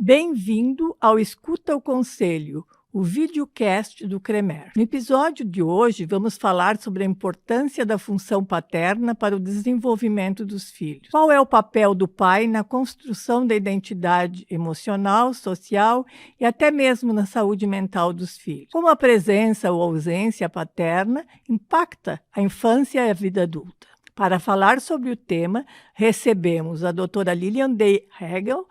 Bem-vindo ao Escuta o Conselho, o videocast do CREMER. No episódio de hoje, vamos falar sobre a importância da função paterna para o desenvolvimento dos filhos. Qual é o papel do pai na construção da identidade emocional, social e até mesmo na saúde mental dos filhos? Como a presença ou ausência paterna impacta a infância e a vida adulta? Para falar sobre o tema, recebemos a doutora Lilian D. Hegel,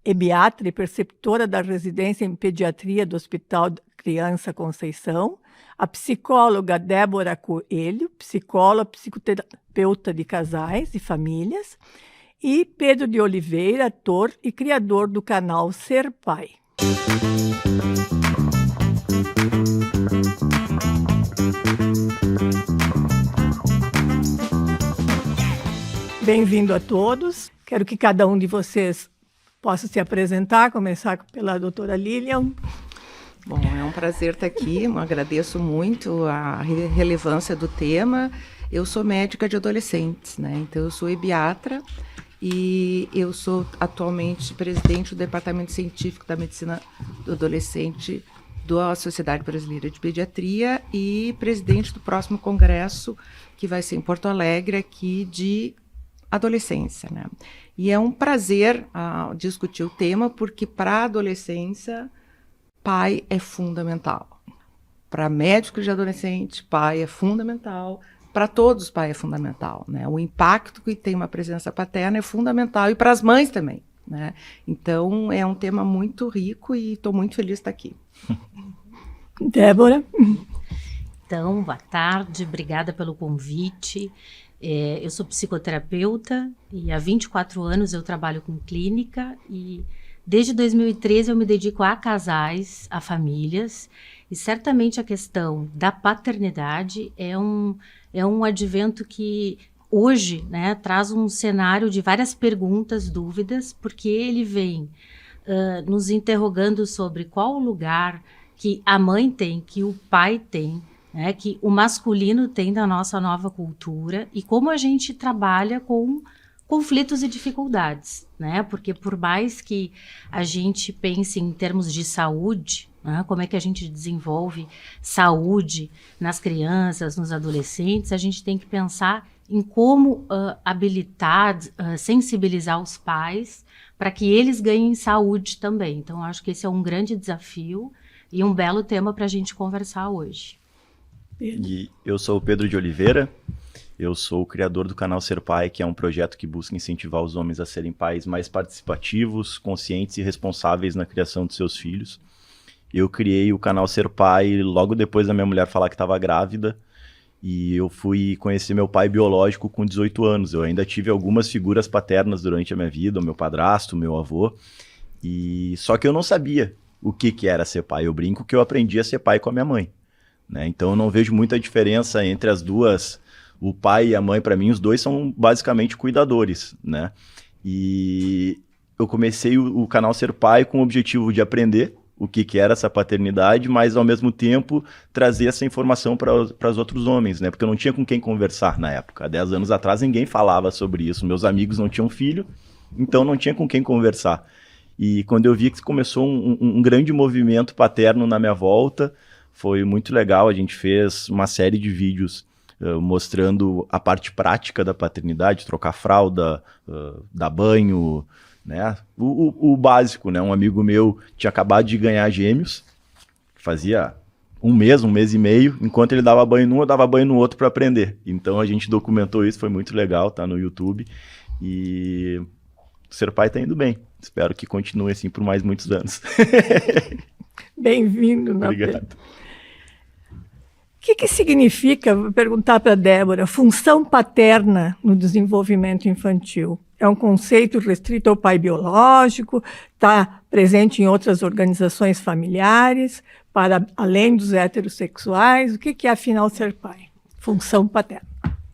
pediatra e preceptora da residência em pediatria do Hospital Criança Conceição, a psicóloga Débora Coelho, psicóloga, psicoterapeuta de casais e famílias, e Pedro de Oliveira, ator e criador do canal Ser Pai. Bem-vindo a todos. Quero que cada um de vocês possa se apresentar, começar pela doutora Lilian. Bom, é um prazer estar aqui, eu agradeço muito a relevância do tema. Eu sou médica de adolescentes, né? Então eu sou pediatra e eu sou atualmente presidente do Departamento Científico da Medicina do Adolescente da Sociedade Brasileira de Pediatria e presidente do próximo congresso, que vai ser em Porto Alegre, aqui de adolescência, né? E é um prazer discutir o tema, porque para a adolescência, pai é fundamental. Para médicos de adolescente, pai é fundamental. Para todos, pai é fundamental, né? O impacto que tem uma presença paterna é fundamental, e para as mães também, né? Então, é um tema muito rico e estou muito feliz de estar aqui. Débora? Então, boa tarde, obrigada pelo convite. Eu sou psicoterapeuta e há 24 anos eu trabalho com clínica e desde 2013 eu me dedico a casais, a famílias, e certamente a questão da paternidade é um advento que hoje, né, traz um cenário de várias perguntas, dúvidas, porque ele vem nos interrogando sobre qual o lugar que a mãe tem, que o pai tem, que o masculino tem da nossa nova cultura e como a gente trabalha com conflitos e dificuldades, né? Porque por mais que a gente pense em termos de saúde, né? Como é que a gente desenvolve saúde nas crianças, nos adolescentes, a gente tem que pensar em como habilitar, sensibilizar os pais para que eles ganhem saúde também. Então, acho que esse é um grande desafio e um belo tema para a gente conversar hoje. E eu sou o Pedro de Oliveira, eu sou o criador do canal Ser Pai, que é um projeto que busca incentivar os homens a serem pais mais participativos, conscientes e responsáveis na criação de seus filhos. Eu criei o canal Ser Pai logo depois da minha mulher falar que estava grávida, e eu fui conhecer meu pai biológico com 18 anos. Eu ainda tive algumas figuras paternas durante a minha vida, o meu padrasto, o meu avô, e só que eu não sabia o que era ser pai. Eu brinco que eu aprendi a ser pai com a minha mãe. Né? Então eu não vejo muita diferença entre as duas, o pai e a mãe. Para mim os dois são basicamente cuidadores, né? E eu comecei o canal Ser Pai com o objetivo de aprender o que era essa paternidade, mas ao mesmo tempo trazer essa informação para os outros homens, né? Porque eu não tinha com quem conversar na época. Há 10 anos atrás ninguém falava sobre isso, meus amigos não tinham filho, então não tinha com quem conversar. E quando eu vi que começou um grande movimento paterno na minha volta, foi muito legal. A gente fez uma série de vídeos mostrando a parte prática da paternidade, trocar fralda, dar banho, né? O básico, né? Um amigo meu tinha acabado de ganhar gêmeos, fazia um mês e meio, enquanto ele dava banho num, eu dava banho no outro para aprender. Então a gente documentou isso, foi muito legal, tá no YouTube. E Ser Pai tá indo bem. Espero que continue assim por mais muitos anos. Bem-vindo. Obrigado. O que significa, vou perguntar para a Débora, função paterna no desenvolvimento infantil? É um conceito restrito ao pai biológico, está presente em outras organizações familiares, para além dos heterossexuais? O que é, afinal, ser pai? Função paterna.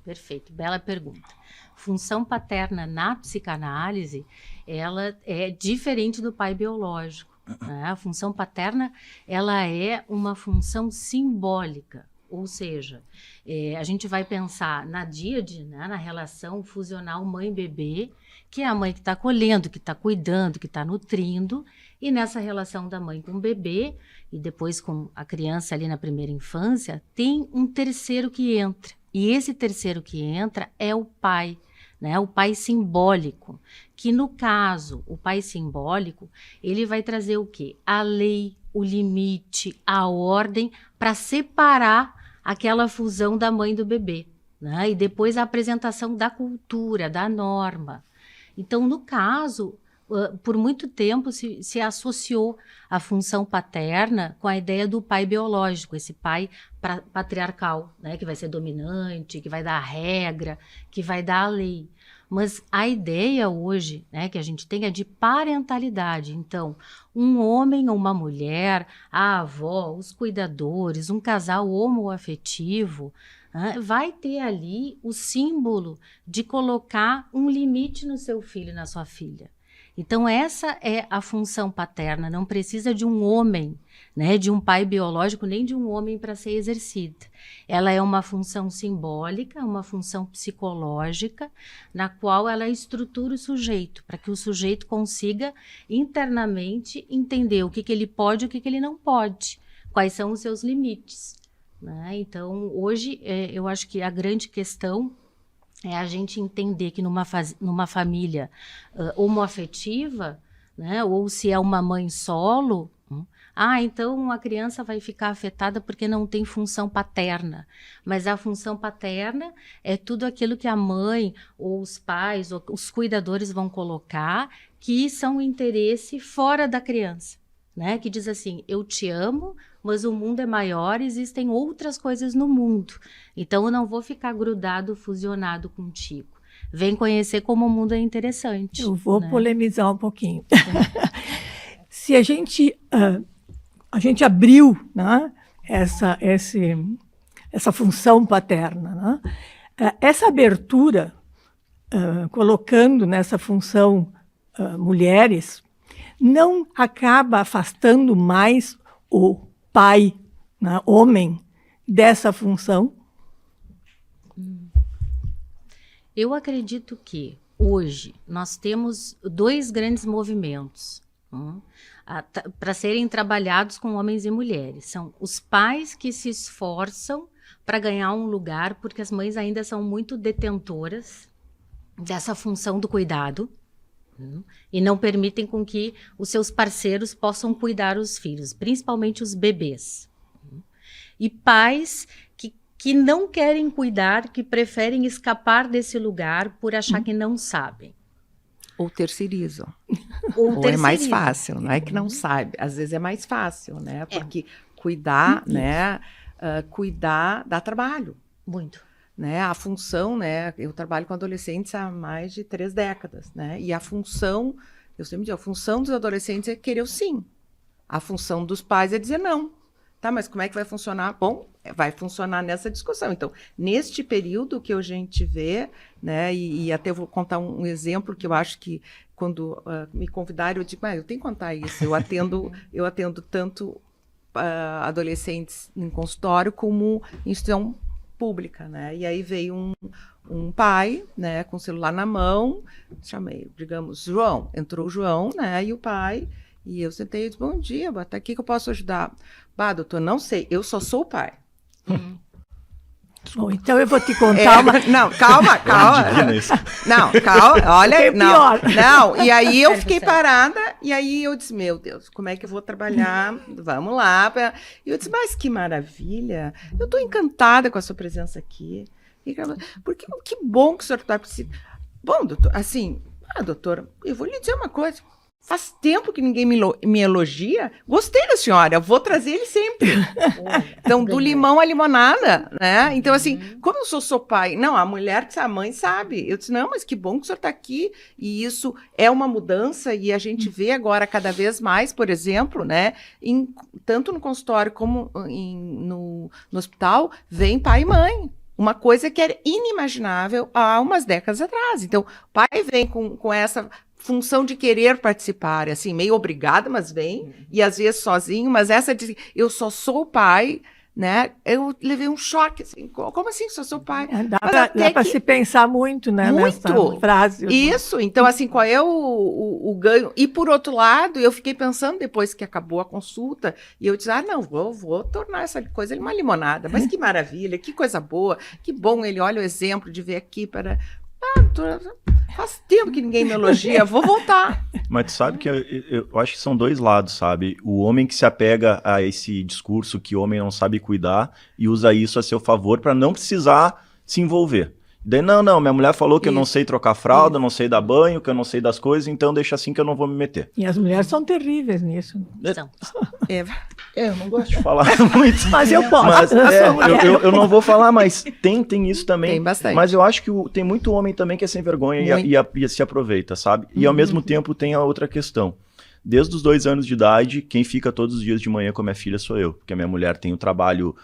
Perfeito, bela pergunta. Função paterna na psicanálise, ela é diferente do pai biológico. Né? A função paterna, ela é uma função simbólica. Ou seja, a gente vai pensar na díade, né, na relação fusional mãe-bebê, que é a mãe que está acolhendo, que está cuidando, que está nutrindo, e nessa relação da mãe com o bebê, e depois com a criança ali na primeira infância, tem um terceiro que entra. E esse terceiro que entra é o pai, né? O pai simbólico, que no caso, o pai simbólico, ele vai trazer o quê? A lei, o limite, a ordem, para separar aquela fusão da mãe do bebê, né? E depois a apresentação da cultura, da norma. Então, no caso, por muito tempo se associou a função paterna com a ideia do pai biológico, esse pai patriarcal, né, que vai ser dominante, que vai dar a regra, que vai dar a lei. Mas a ideia hoje, né, que a gente tem é de parentalidade. Então, um homem ou uma mulher, a avó, os cuidadores, um casal homoafetivo, vai ter ali o símbolo de colocar um limite no seu filho e na sua filha. Então, essa é a função paterna, não precisa de um homem, né, de um pai biológico, nem de um homem para ser exercida. Ela é uma função simbólica, uma função psicológica, na qual ela estrutura o sujeito, para que o sujeito consiga internamente entender o que ele pode e o que ele não pode, quais são os seus limites, né? Então, hoje, eu acho que a grande questão é a gente entender que numa família homoafetiva, né, ou se é uma mãe solo, então a criança vai ficar afetada porque não tem função paterna. Mas a função paterna é tudo aquilo que a mãe, ou os pais, ou os cuidadores vão colocar, que são um interesse fora da criança, né? Que diz assim, eu te amo, mas o mundo é maior, existem outras coisas no mundo. Então, eu não vou ficar grudado, fusionado contigo. Vem conhecer como o mundo é interessante. Eu vou, né, polemizar um pouquinho. Se a gente abriu, né, essa função paterna, né, essa abertura, colocando nessa função mulheres, não acaba afastando mais o pai, né, homem, dessa função? Eu acredito que hoje nós temos dois grandes movimentos para serem trabalhados com homens e mulheres. São os pais que se esforçam para ganhar um lugar, porque as mães ainda são muito detentoras dessa função do cuidado, e não permitem com que os seus parceiros possam cuidar os filhos, principalmente os bebês. E pais que não querem cuidar, que preferem escapar desse lugar por achar que não sabem. Ou terceirizam. Ou é mais fácil, não é que não sabe. Às vezes é mais fácil, né? Porque cuidar, né? Cuidar dá trabalho. Muito. Né, a função, né, eu trabalho com adolescentes há mais de 3 décadas, né, e a função, eu sempre digo, a função dos adolescentes é querer o sim, a função dos pais é dizer não, tá, mas como é que vai funcionar? Bom, vai funcionar nessa discussão. Então, neste período que a gente vê, né, e até vou contar um exemplo que eu acho que quando me convidaram, eu digo, eu tenho que contar isso, eu atendo tanto adolescentes em consultório como em instituição pública, né? E aí veio um pai, né, com o celular na mão, chamei, digamos, João. Entrou o João, né, e o pai, e eu sentei e disse, bom dia, tá aqui que eu posso ajudar. Doutor, não sei, eu só sou o pai. Bom, então eu vou te contar uma... Não, calma. Não, calma, olha, não. E aí eu fiquei parada, e aí eu disse, meu Deus, como é que eu vou trabalhar? Vamos lá. E eu disse, mas que maravilha, eu estou encantada com a sua presença aqui. Porque que bom que o senhor está precisando. Bom, doutor, assim, doutora, eu vou lhe dizer uma coisa. Faz tempo que ninguém me elogia. Gostei da senhora, vou trazer ele sempre. Então, do limão à limonada, né? Então, assim, como eu sou pai... Não, a mulher, a mãe sabe. Eu disse, não, mas que bom que o senhor está aqui. E isso é uma mudança e a gente vê agora cada vez mais, por exemplo, né? Tanto no consultório como no hospital, vem pai e mãe. Uma coisa que era inimaginável há umas décadas atrás. Então, o pai vem com essa função de querer participar, assim, meio obrigada, mas vem, e às vezes sozinho, mas essa de eu só sou o pai, né? Eu levei um choque, assim, como assim, sou seu pai? Dá Mas para se pensar muito, né, nessa muito. frase. Isso, então assim, qual é o ganho? E por outro lado, eu fiquei pensando depois que acabou a consulta, e eu disse, não, vou tornar essa coisa uma limonada, mas que maravilha, que coisa boa, que bom, ele olha o exemplo de ver aqui para... faz tempo que ninguém me elogia, vou voltar. Mas tu sabe que eu acho que são dois lados, sabe? O homem que se apega a esse discurso que o homem não sabe cuidar e usa isso a seu favor para não precisar se envolver. Daí, não, minha mulher falou que eu não sei trocar fralda, não sei dar banho, que eu não sei das coisas, então deixa assim que eu não vou me meter. E as mulheres são terríveis nisso. São. Eu não gosto de falar muito. Mas eu posso. Mas, eu sou mulher. eu não vou falar, mas tem isso também. Tem bastante. Mas eu acho que tem muito homem também que é sem vergonha e se aproveita, sabe? E ao mesmo tempo tem a outra questão. Desde os 2 anos de idade, quem fica todos os dias de manhã com a minha filha sou eu. Porque a minha mulher tem o trabalho,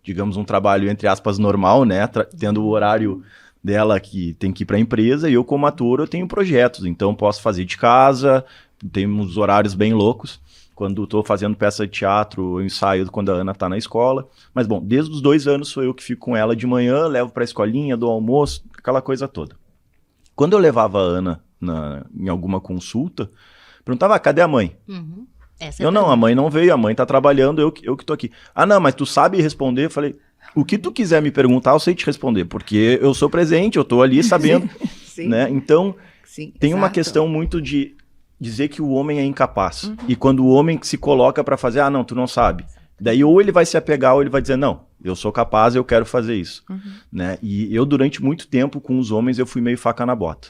digamos, um trabalho, entre aspas, normal, né? Tendo o horário dela que tem que ir para a empresa. E eu, como ator, eu tenho projetos. Então, posso fazer de casa, tenho uns horários bem loucos. Quando estou fazendo peça de teatro, eu ensaio quando a Ana está na escola. Mas, bom, desde os 2 anos sou eu que fico com ela de manhã, levo para a escolinha, dou almoço, aquela coisa toda. Quando eu levava a Ana em alguma consulta, perguntava, cadê a mãe? Uhum. A mãe não veio, a mãe tá trabalhando, eu que tô aqui. Não, mas tu sabe responder? Eu falei, o que tu quiser me perguntar, eu sei te responder, porque eu sou presente, eu tô ali sabendo, Sim. né? Então, Sim, tem uma exato. questão muito de dizer que o homem é incapaz. E quando o homem se coloca para fazer, não, tu não sabe. Daí ou ele vai se apegar ou ele vai dizer, não, eu sou capaz, eu quero fazer isso. Né? E eu, durante muito tempo, com os homens, eu fui meio faca na bota.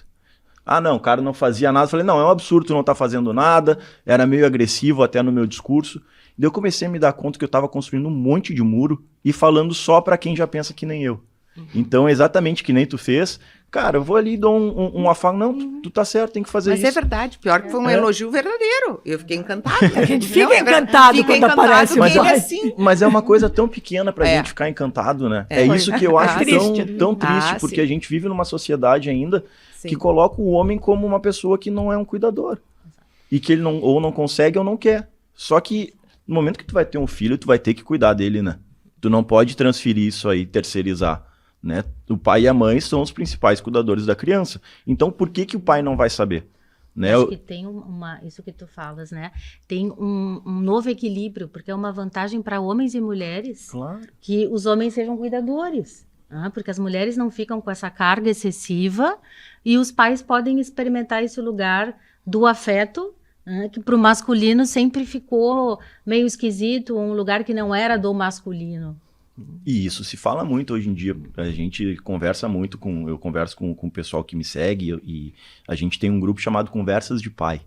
Não, o cara não fazia nada. Eu falei, não, é um absurdo, tu não tá fazendo nada. Era meio agressivo até no meu discurso. Daí eu comecei a me dar conta que eu tava construindo um monte de muro e falando só pra quem já pensa que nem eu. Então, exatamente que nem tu fez, cara, eu vou ali e dou um afago. Não, tu tá certo, tem que fazer isso. Mas é verdade, pior que foi um elogio verdadeiro. Eu fiquei encantada. A gente fica encantado quando aparece mas um ele assim. Mas é uma coisa tão pequena pra gente ficar encantado, né? É isso que eu acho tão triste, porque a gente vive numa sociedade ainda que coloca o homem como uma pessoa que não é um cuidador. E que ele ou não consegue ou não quer. Só que no momento que tu vai ter um filho, tu vai ter que cuidar dele, né? Tu não pode transferir isso aí, terceirizar, né? O pai e a mãe são os principais cuidadores da criança. Então, por que o pai não vai saber? Né? Acho que tem isso que tu falas, né? Tem um novo equilíbrio, porque é uma vantagem para homens e mulheres que os homens sejam cuidadores. Porque as mulheres não ficam com essa carga excessiva e os pais podem experimentar esse lugar do afeto, que para o masculino sempre ficou meio esquisito, um lugar que não era do masculino. E isso se fala muito hoje em dia. A gente conversa muito eu converso com o pessoal que me segue e a gente tem um grupo chamado Conversas de Pai,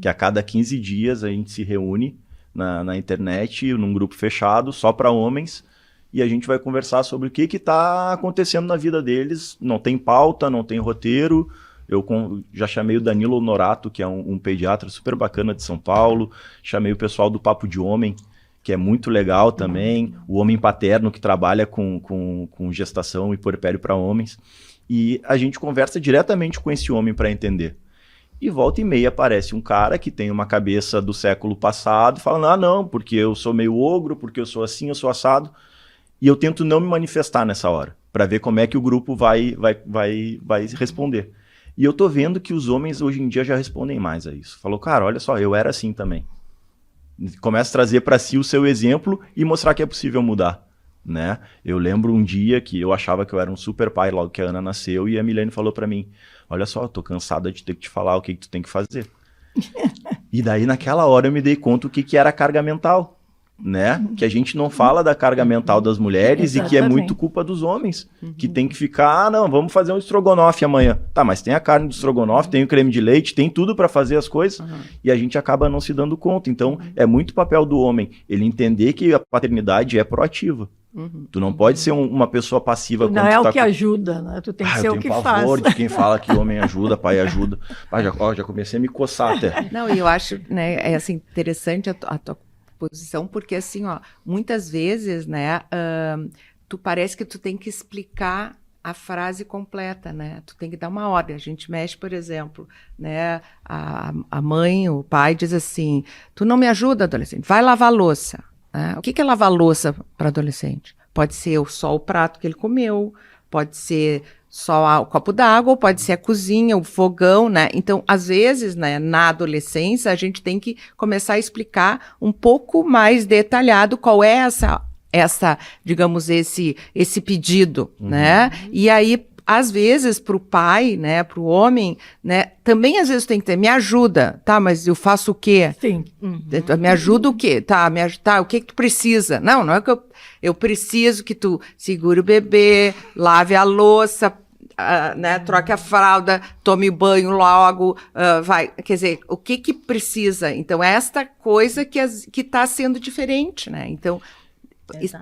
que a cada 15 dias a gente se reúne na internet, num grupo fechado, só para homens, e a gente vai conversar sobre o que está acontecendo na vida deles. Não tem pauta, não tem roteiro. Eu já chamei o Danilo Honorato, que é um pediatra super bacana de São Paulo. Chamei o pessoal do Papo de Homem, que é muito legal também. O Homem Paterno, que trabalha com gestação e puerpério para homens. E a gente conversa diretamente com esse homem para entender. E volta e meia aparece um cara que tem uma cabeça do século passado, falando, não, porque eu sou meio ogro, porque eu sou assim, eu sou assado. E eu tento não me manifestar nessa hora, para ver como é que o grupo vai responder. E eu tô vendo que os homens hoje em dia já respondem mais a isso. Falou, cara, olha só, eu era assim também. Começa a trazer para si o seu exemplo e mostrar que é possível mudar, né? Eu lembro um dia que eu achava que eu era um super pai logo que a Ana nasceu e a Milene falou para mim, olha só, eu tô cansada de ter que te falar o que tu tem que fazer. E daí naquela hora eu me dei conta o que era carga mental. Né? Que a gente não fala da carga mental das mulheres e que é muito culpa dos homens, que tem que ficar, não, vamos fazer um estrogonofe amanhã. Tá, mas tem a carne do estrogonofe, tem o creme de leite, tem tudo para fazer as coisas e a gente acaba não se dando conta. Então, é muito papel do homem ele entender que a paternidade é proativa. Tu não pode ser uma pessoa passiva. Não é o que ajuda, né? Tu tem que ser o que faz. Eu tenho pavor de quem fala que homem ajuda, pai ajuda. Já comecei a me coçar até. Não, e eu acho, né, é assim, interessante a tua posição, porque assim, muitas vezes, né, tu parece que tu tem que explicar a frase completa, né? Tu tem que dar uma ordem. A gente mexe, por exemplo, né, a mãe, o pai diz assim, tu não me ajuda, adolescente, vai lavar a louça. Né? O que é lavar louça para adolescente? Pode ser só o prato que ele comeu, pode ser só o copo d'água, ou pode ser a cozinha, o fogão, né? Então, às vezes, né, na adolescência, a gente tem que começar a explicar um pouco mais detalhado qual é essa, digamos, esse pedido, né? E aí, às vezes, para o pai, né, para o homem, né, também às vezes tem que ter, me ajuda, tá, mas eu faço o quê? Sim. Me ajuda o quê? Tá, o que tu precisa? Não é que eu preciso que tu segure o bebê, lave a louça, né, troque a fralda, tome banho logo, vai. Quer dizer, o que precisa? Então, esta coisa que está sendo diferente, né? Então,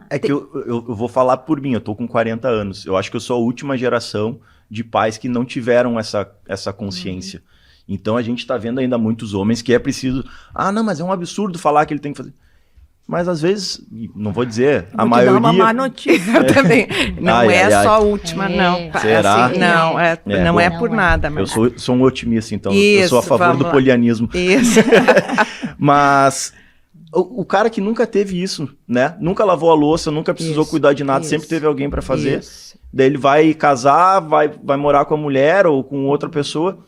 é que eu vou falar por mim, eu tô com 40 anos. Eu acho que eu sou a última geração de pais que não tiveram essa consciência. Então a gente tá vendo ainda muitos homens que é preciso... não, mas é um absurdo falar que ele tem que fazer... Mas às vezes, não vou dizer, a maioria... Vou te dar uma má notícia. Eu também. Não só a última, não. Será? Assim, não é por nada. Mas... Eu sou um otimista, então. Eu sou a favor do polianismo. Isso. Mas o cara que nunca teve isso, né? Nunca lavou a louça, nunca precisou cuidar de nada, sempre teve alguém para fazer. Daí ele vai casar, vai morar com a mulher ou com outra pessoa...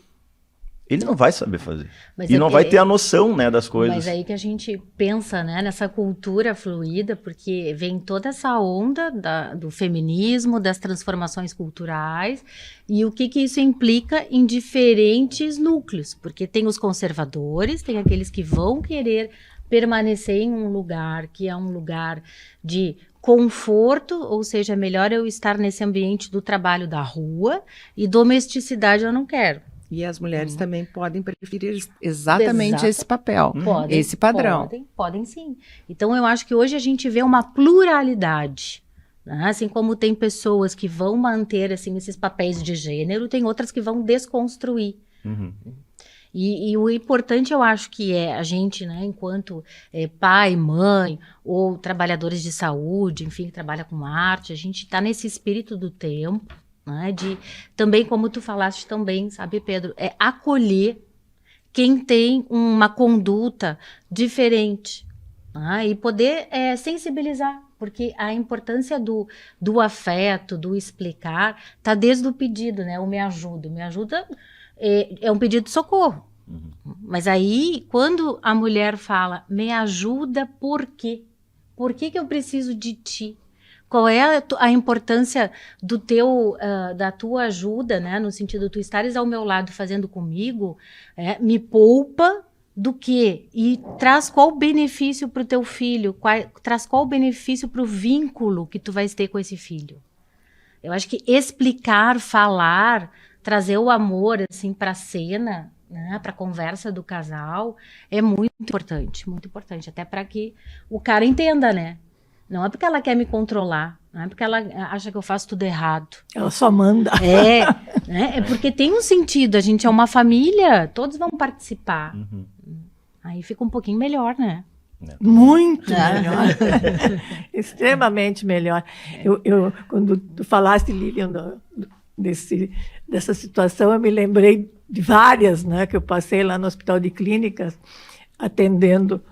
Ele não vai saber fazer. E não vai ter a noção, né, das coisas. Mas aí que a gente pensa, né, nessa cultura fluida, porque vem toda essa onda do feminismo, das transformações culturais, e o que isso implica em diferentes núcleos. Porque tem os conservadores, tem aqueles que vão querer permanecer em um lugar que é um lugar de conforto, ou seja, melhor eu estar nesse ambiente do trabalho da rua, e domesticidade eu não quero. E as mulheres também podem preferir exatamente esse papel, esse padrão. Podem sim. Então, eu acho que hoje a gente vê uma pluralidade. Né? Assim como tem pessoas que vão manter assim, esses papéis de gênero, tem outras que vão desconstruir. E o importante, eu acho que é a gente, né, enquanto pai, mãe, ou trabalhadores de saúde, enfim, que trabalha com arte, a gente está nesse espírito do tempo, né, de também, como tu falaste também, sabe, Pedro, é acolher quem tem uma conduta diferente, né, e poder sensibilizar, porque a importância do afeto, do explicar, tá desde o pedido, né, o me ajuda é um pedido de socorro, mas aí, quando a mulher fala, me ajuda por quê? Por que eu preciso de ti? Qual é a importância da tua ajuda, né? No sentido de tu estares ao meu lado fazendo comigo, me poupa do quê? E traz qual benefício para o teu filho? Traz qual benefício para o vínculo que tu vais ter com esse filho? Eu acho que explicar, falar, trazer o amor assim, para a cena, né? Para a conversa do casal, é muito importante, até para que o cara entenda, né? Não é porque ela quer me controlar, não é porque ela acha que eu faço tudo errado. Ela só manda. É porque tem um sentido, a gente é uma família, todos vão participar. Aí fica um pouquinho melhor, né? Muito melhor. Extremamente melhor. Quando tu falaste, Lilian, dessa situação, eu me lembrei de várias, né, que eu passei lá no Hospital de Clínicas, atendendo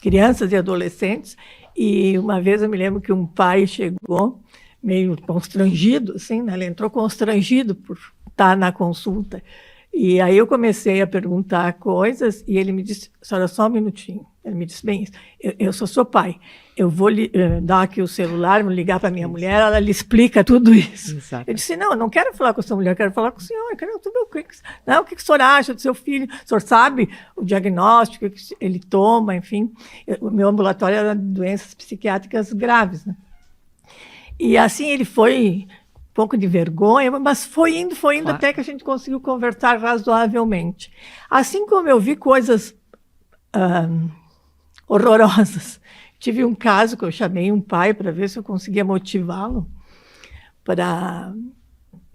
crianças e adolescentes, e uma vez eu me lembro que um pai chegou meio constrangido, assim, né? Ele entrou constrangido por estar na consulta, e aí eu comecei a perguntar coisas, e ele me disse, senhora, só um minutinho, ele me disse, bem, eu sou seu pai, eu vou dar aqui o celular, vou ligar para minha mulher, ela lhe explica tudo isso. Exato. Eu disse, não, eu não quero falar com a sua mulher, eu quero falar com o senhor, eu quero tudo o que o senhor acha do seu filho, o senhor sabe o diagnóstico que ele toma, enfim. O meu ambulatório era de doenças psiquiátricas graves, né? E assim ele foi um pouco de vergonha, mas foi indo claro. Até que a gente conseguiu conversar razoavelmente. Assim como eu vi coisas horrorosas. Tive um caso que eu chamei um pai para ver se eu conseguia motivá-lo para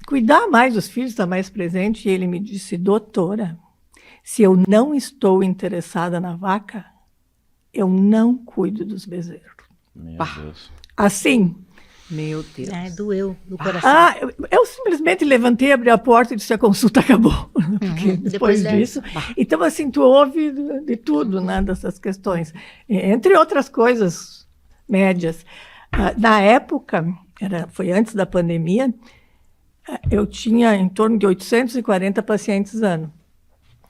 cuidar mais dos filhos, estar mais presente, e ele me disse, doutora, se eu não estou interessada na vaca, eu não cuido dos bezerros. Meu Deus. Assim, Meu Deus. Doeu no coração. Eu simplesmente levantei, abri a porta e disse: a consulta acabou. Porque depois disso. Então, assim, tu ouve de tudo, né, dessas questões. Entre outras coisas médias. Na época, foi antes da pandemia, eu tinha em torno de 840 pacientes ano.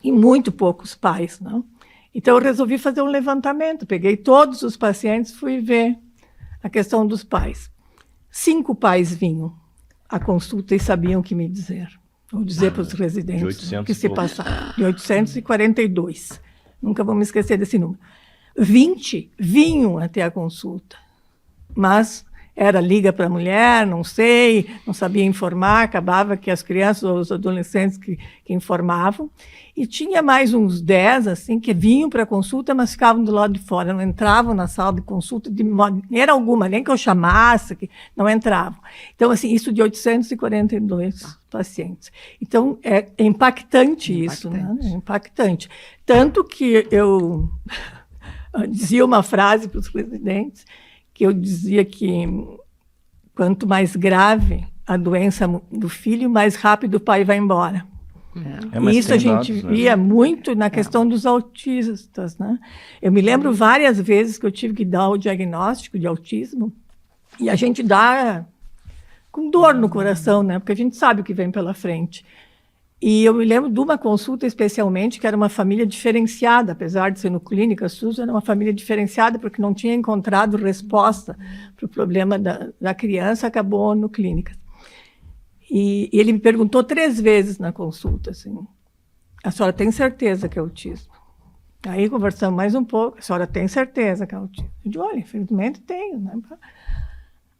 E muito poucos pais, não? Então, eu resolvi fazer um levantamento. Peguei todos os pacientes, fui ver a questão dos pais. 5 pais vinham à consulta e sabiam o que me dizer. Ou dizer para os residentes o que se passava. De 842. Nunca vou me esquecer desse número. 20 vinham até a consulta. Mas era liga para a mulher, não sei, não sabia informar, acabava que as crianças ou os adolescentes que informavam. E tinha mais uns 10, assim, que vinham para a consulta, mas ficavam do lado de fora, não entravam na sala de consulta de maneira alguma, nem que eu chamasse, que não entravam. Então, assim, isso de 842 pacientes. Então, é impactante isso, né? É impactante. Tanto que eu dizia uma frase para os residentes, que eu dizia que quanto mais grave a doença do filho, mais rápido o pai vai embora. E isso a gente via muito na questão dos autistas, né? Eu me lembro várias vezes que eu tive que dar o diagnóstico de autismo e a gente dá com dor no coração, né? Porque a gente sabe o que vem pela frente. E eu me lembro de uma consulta especialmente, que era uma família diferenciada, apesar de ser no Clínica SUS, era uma família diferenciada porque não tinha encontrado resposta para o problema da criança, acabou no Clínica. E ele me perguntou 3 vezes na consulta, assim, a senhora tem certeza que é autismo? Aí conversamos mais um pouco, a senhora tem certeza que é autismo? Eu disse: olha, infelizmente tenho, né?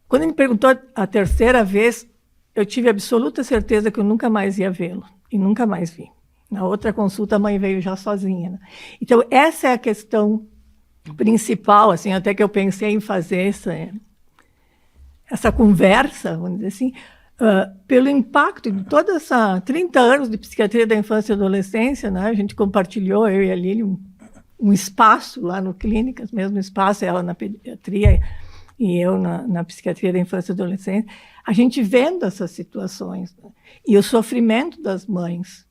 Quando ele me perguntou a 3ª vez, eu tive absoluta certeza que eu nunca mais ia vê-lo. E nunca mais vi. Na outra consulta, a mãe veio já sozinha, né? Então, essa é a questão principal, assim, até que eu pensei em fazer essa conversa, vamos dizer assim, pelo impacto de toda essa 30 anos de psiquiatria da infância e adolescência, né? A gente compartilhou, eu e a Lili, um espaço lá no Clínicas, mesmo espaço, ela na pediatria e eu na psiquiatria da infância e adolescência, a gente vendo essas situações, né? E o sofrimento das mães.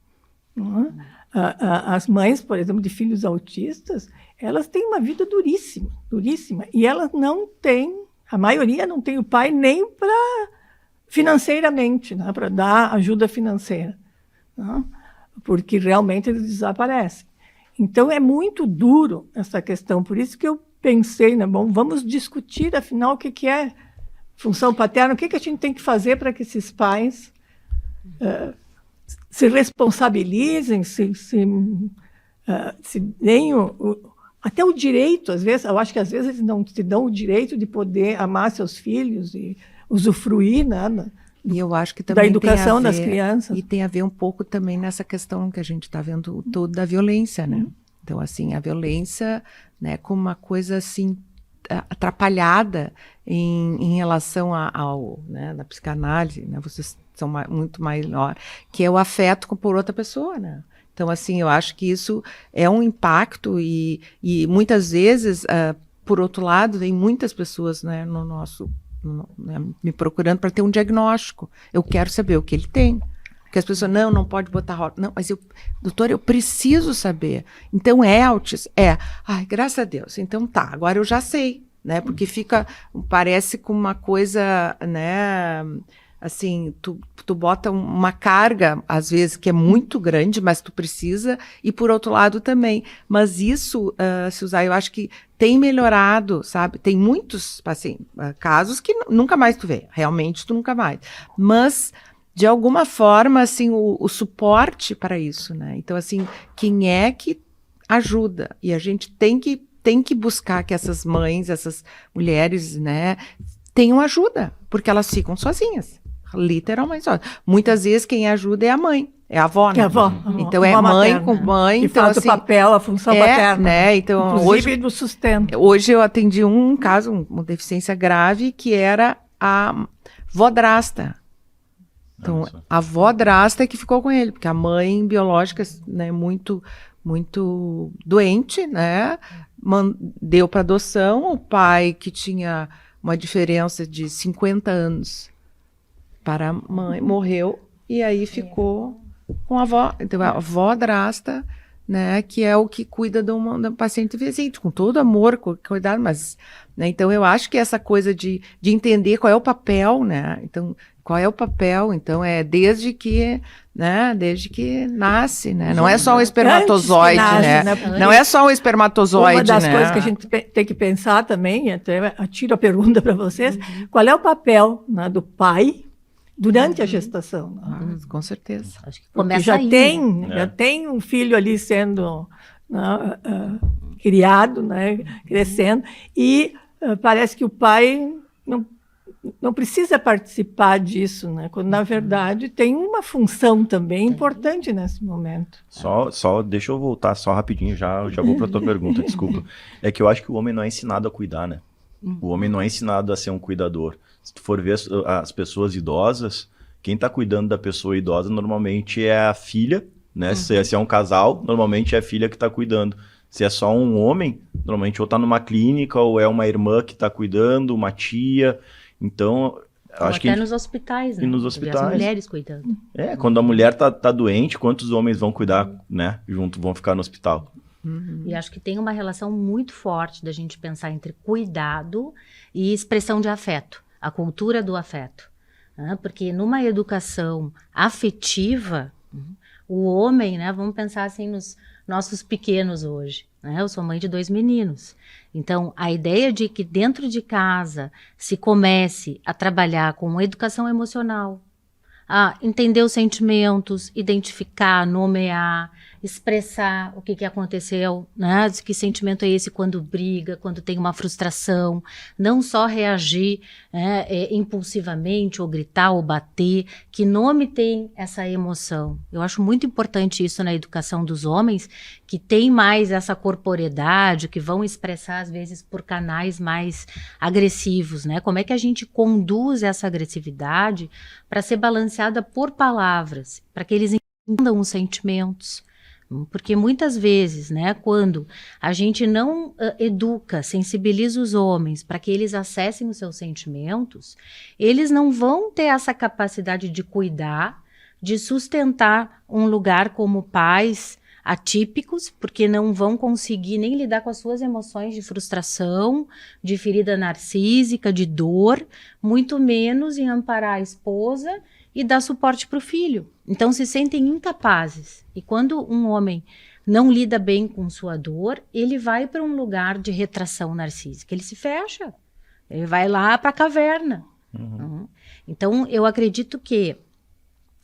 Né? As mães, por exemplo, de filhos autistas, elas têm uma vida duríssima, duríssima, e elas não têm, a maioria não tem o pai nem para financeiramente, né? Para dar ajuda financeira, né? Porque realmente eles desaparecem. Então, é muito duro essa questão, por isso que eu pensei, né, bom, vamos discutir, afinal, o que é função paterna, o que a gente tem que fazer para que esses pais se responsabilizem, se deem até o direito, às vezes, eu acho que às vezes eles não se dão o direito de poder amar seus filhos e usufruir, né, e eu acho que também da educação das crianças. E tem a ver um pouco também nessa questão que a gente está vendo toda da violência, né? Então, assim, a violência, né, como uma coisa assim atrapalhada em relação ao, né, na psicanálise, né, vocês são muito maior, que é o afeto por outra pessoa, né? Então, assim, eu acho que isso é um impacto e muitas vezes, por outro lado, tem muitas pessoas, né, me procurando para ter um diagnóstico. Eu quero saber o que ele tem. Porque as pessoas, não pode botar rótulo. Não, mas doutor, eu preciso saber. Então, é autismo? É. Ai, graças a Deus. Então, tá, agora eu já sei, né? Porque parece com uma coisa, né? Assim, tu bota uma carga, às vezes, que é muito grande, mas tu precisa, e por outro lado também. Mas isso, Suzá, eu acho que tem melhorado, sabe? Tem muitos, assim, casos que nunca mais tu vê. Realmente, tu nunca mais. Mas de alguma forma, assim, o suporte para isso, né? Então, assim, quem é que ajuda? E a gente tem que buscar que essas mães, essas mulheres, né, tenham ajuda, porque elas ficam sozinhas, literalmente sozinhas. Muitas vezes quem ajuda é a mãe, é a avó, né? É a avó. Então, é mãe materna, com mãe. Que então, faz assim, o papel, a função paterna. Né? Então, inclusive do sustento. Hoje eu atendi um caso, uma deficiência grave, que era a vodrasta. Então, a avó drasta é que ficou com ele, porque a mãe biológica, né, muito doente, né, deu para adoção, o pai que tinha uma diferença de 50 anos para a mãe, morreu, e aí ficou com a avó. Então, a avó drasta, né, que é o que cuida da paciente visite, com todo amor, com cuidado, mas, né, então eu acho que essa coisa de entender qual é o papel, né, então, qual é o papel, então desde que nasce, né, não é só o espermatozoide, nasce, né, não é só o espermatozoide, uma das né. coisas que a gente tem que pensar também, até atiro a pergunta para vocês, qual é o papel, né, do pai durante a gestação? Né? Com certeza. Acho que Porque começa já aí, tem, né? já tem um filho ali sendo, né, criado, né, crescendo, e parece que o pai não precisa participar disso, né, quando na verdade tem uma função também importante nesse momento. Só deixa eu voltar só rapidinho, já vou para a tua pergunta, desculpa. É que eu acho que o homem não é ensinado a cuidar, né? O homem não é ensinado a ser um cuidador. Se tu for ver as pessoas idosas, quem está cuidando da pessoa idosa normalmente é a filha, né? Se é um casal, normalmente é a filha que está cuidando. Se é só um homem, normalmente ou está numa clínica, ou é uma irmã que está cuidando, uma tia. Então, eu acho que... Até nos hospitais, né? E nos As hospitais. mulheres cuidando. Quando a mulher tá doente, quantos homens vão cuidar, né? Junto, vão ficar no hospital? E acho que tem uma relação muito forte da gente pensar entre cuidado e expressão de afeto. A cultura do afeto. Né? Porque numa educação afetiva, o homem, né, vamos pensar assim nos nossos pequenos hoje. Né? Eu sou mãe de 2 meninos. Então, a ideia de que dentro de casa se comece a trabalhar com educação emocional, a entender os sentimentos, identificar, nomear, expressar o que aconteceu, né? Que sentimento é esse quando briga, quando tem uma frustração, não só reagir impulsivamente, ou gritar, ou bater, que nome tem essa emoção. Eu acho muito importante isso na educação dos homens, que tem mais essa corporeidade, que vão expressar às vezes por canais mais agressivos, né? Como é que a gente conduz essa agressividade para ser balanceada por palavras, para que eles entendam os sentimentos. Porque muitas vezes, né, quando a gente não educa, sensibiliza os homens para que eles acessem os seus sentimentos, eles não vão ter essa capacidade de cuidar, de sustentar um lugar como pais atípicos, porque não vão conseguir nem lidar com as suas emoções de frustração, de ferida narcísica, de dor, muito menos em amparar a esposa e dar suporte para o filho. Então se sentem incapazes. E quando um homem não lida bem com sua dor, ele vai para um lugar de retração narcísica. Ele se fecha. Ele vai lá para a caverna. Então eu acredito que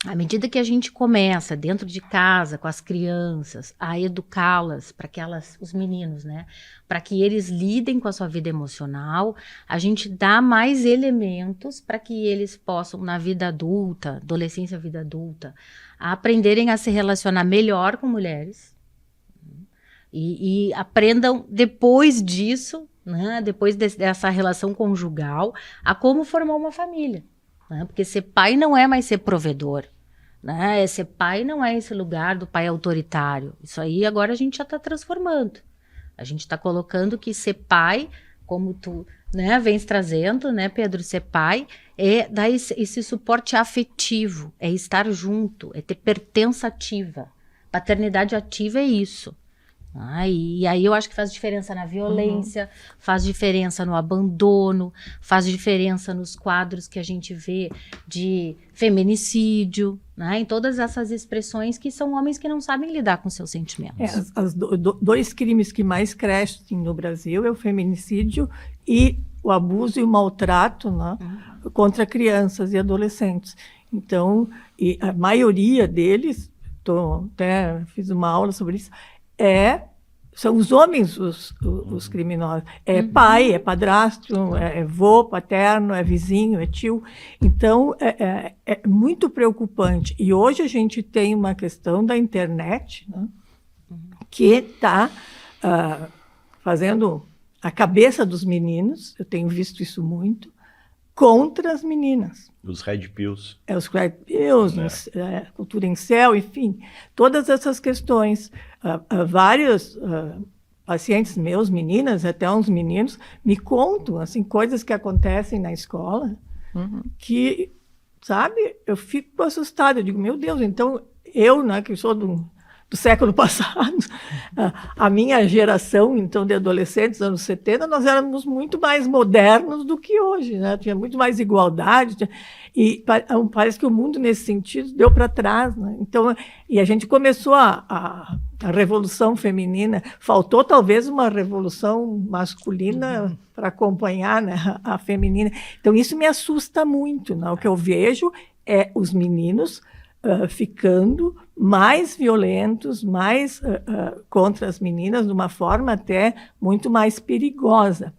à medida que a gente começa dentro de casa com as crianças a educá-las para que os meninos, né, para que eles lidem com a sua vida emocional, a gente dá mais elementos para que eles possam na vida adulta, adolescência, vida adulta, aprenderem a se relacionar melhor com mulheres e aprendam depois disso, né, depois dessa relação conjugal, a como formar uma família, né, porque ser pai não é mais ser provedor. Né? Ser pai não é esse lugar do pai autoritário. Isso aí agora a gente já está transformando. A gente está colocando que ser pai, como tu, né, vens trazendo, né, Pedro, ser pai é dar esse suporte afetivo, é estar junto, é ter pertença ativa. Paternidade ativa é isso. E aí eu acho que faz diferença na violência, faz diferença no abandono, faz diferença nos quadros que a gente vê de feminicídio, né? Em todas essas expressões que são homens que não sabem lidar com seus sentimentos. Dois crimes que mais crescem no Brasil é o feminicídio e o abuso e o maltrato, né, contra crianças e adolescentes. Então, e a maioria deles, até fiz uma aula sobre isso, são os homens os criminosos. É pai, é padrasto, é avô, paterno, é vizinho, é tio. Então, é muito preocupante. E hoje a gente tem uma questão da internet, né, que está fazendo a cabeça dos meninos, eu tenho visto isso muito, contra as meninas. Os Red Pills. Os Red Pills, cultura em céu, enfim, todas essas questões. Vários pacientes meus, meninas, até uns meninos, me contam assim, coisas que acontecem na escola que, sabe, eu fico assustada. Eu digo, meu Deus, então eu, né, que sou do século passado, a minha geração, então, de adolescentes, anos 70, nós éramos muito mais modernos do que hoje, né? Tinha muito mais igualdade, e parece que o mundo, nesse sentido, deu para trás, né? Então, e a gente começou a revolução feminina, faltou talvez uma revolução masculina para acompanhar, né, a feminina. Então, isso me assusta muito, né? O que eu vejo é os meninos ficando mais violentos, mais contra as meninas, de uma forma até muito mais perigosa.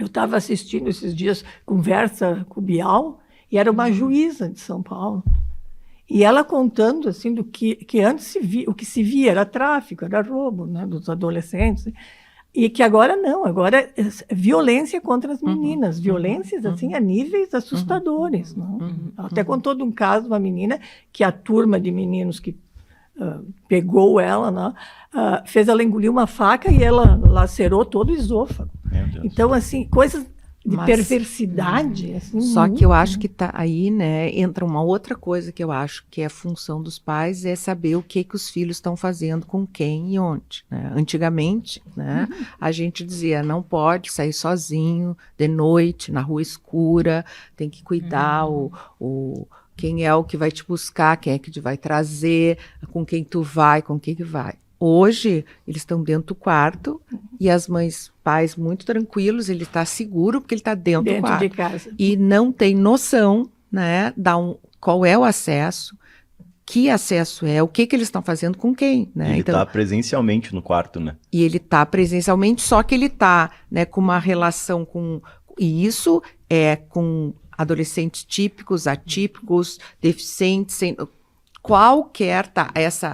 Eu estava assistindo esses dias conversa com o Bial, e era uma juíza de São Paulo. E ela contando assim, do que antes o que se via era tráfico, era roubo, né, dos adolescentes. E que agora não, agora é violência contra as meninas, violências assim a níveis assustadores. Até contou de um caso de uma menina que a turma de meninos que pegou ela, né, fez ela engolir uma faca e ela lacerou todo o esôfago. Então, assim, coisas de perversidade. Assim, só que eu acho que tá aí, né, entra uma outra coisa que eu acho que é função dos pais, é saber o que os filhos estão fazendo com quem e onde, né? Antigamente, né, a gente dizia, não pode sair sozinho de noite, na rua escura, tem que cuidar quem é o que vai te buscar, quem é que te vai trazer, com quem tu vai, com quem que vai. Hoje, eles estão dentro do quarto e as mães, pais muito tranquilos, ele está seguro porque ele está dentro do quarto. De casa. E não tem noção, né, qual é o acesso, que acesso é, o que eles estão fazendo com quem. Né? Ele está presencialmente no quarto, né? E ele está presencialmente, só que ele está, né, com uma relação com... E isso é com adolescentes típicos, atípicos, deficientes, qualquer,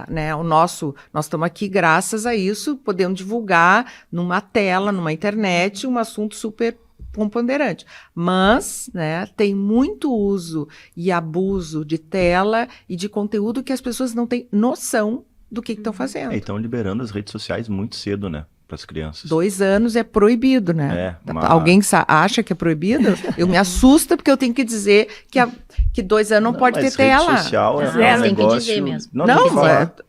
né, nós estamos aqui graças a isso, podemos divulgar numa tela, numa internet, um assunto super preponderante. Mas, né, tem muito uso e abuso de tela e de conteúdo que as pessoas não têm noção do que estão fazendo. E estão liberando as redes sociais muito cedo, né? Para as crianças. 2 anos é proibido, né? Alguém acha que é proibido? Eu me assusta porque eu tenho que dizer que 2 anos não pode ter tela. Rede social é um tem negócio... que dizer mesmo.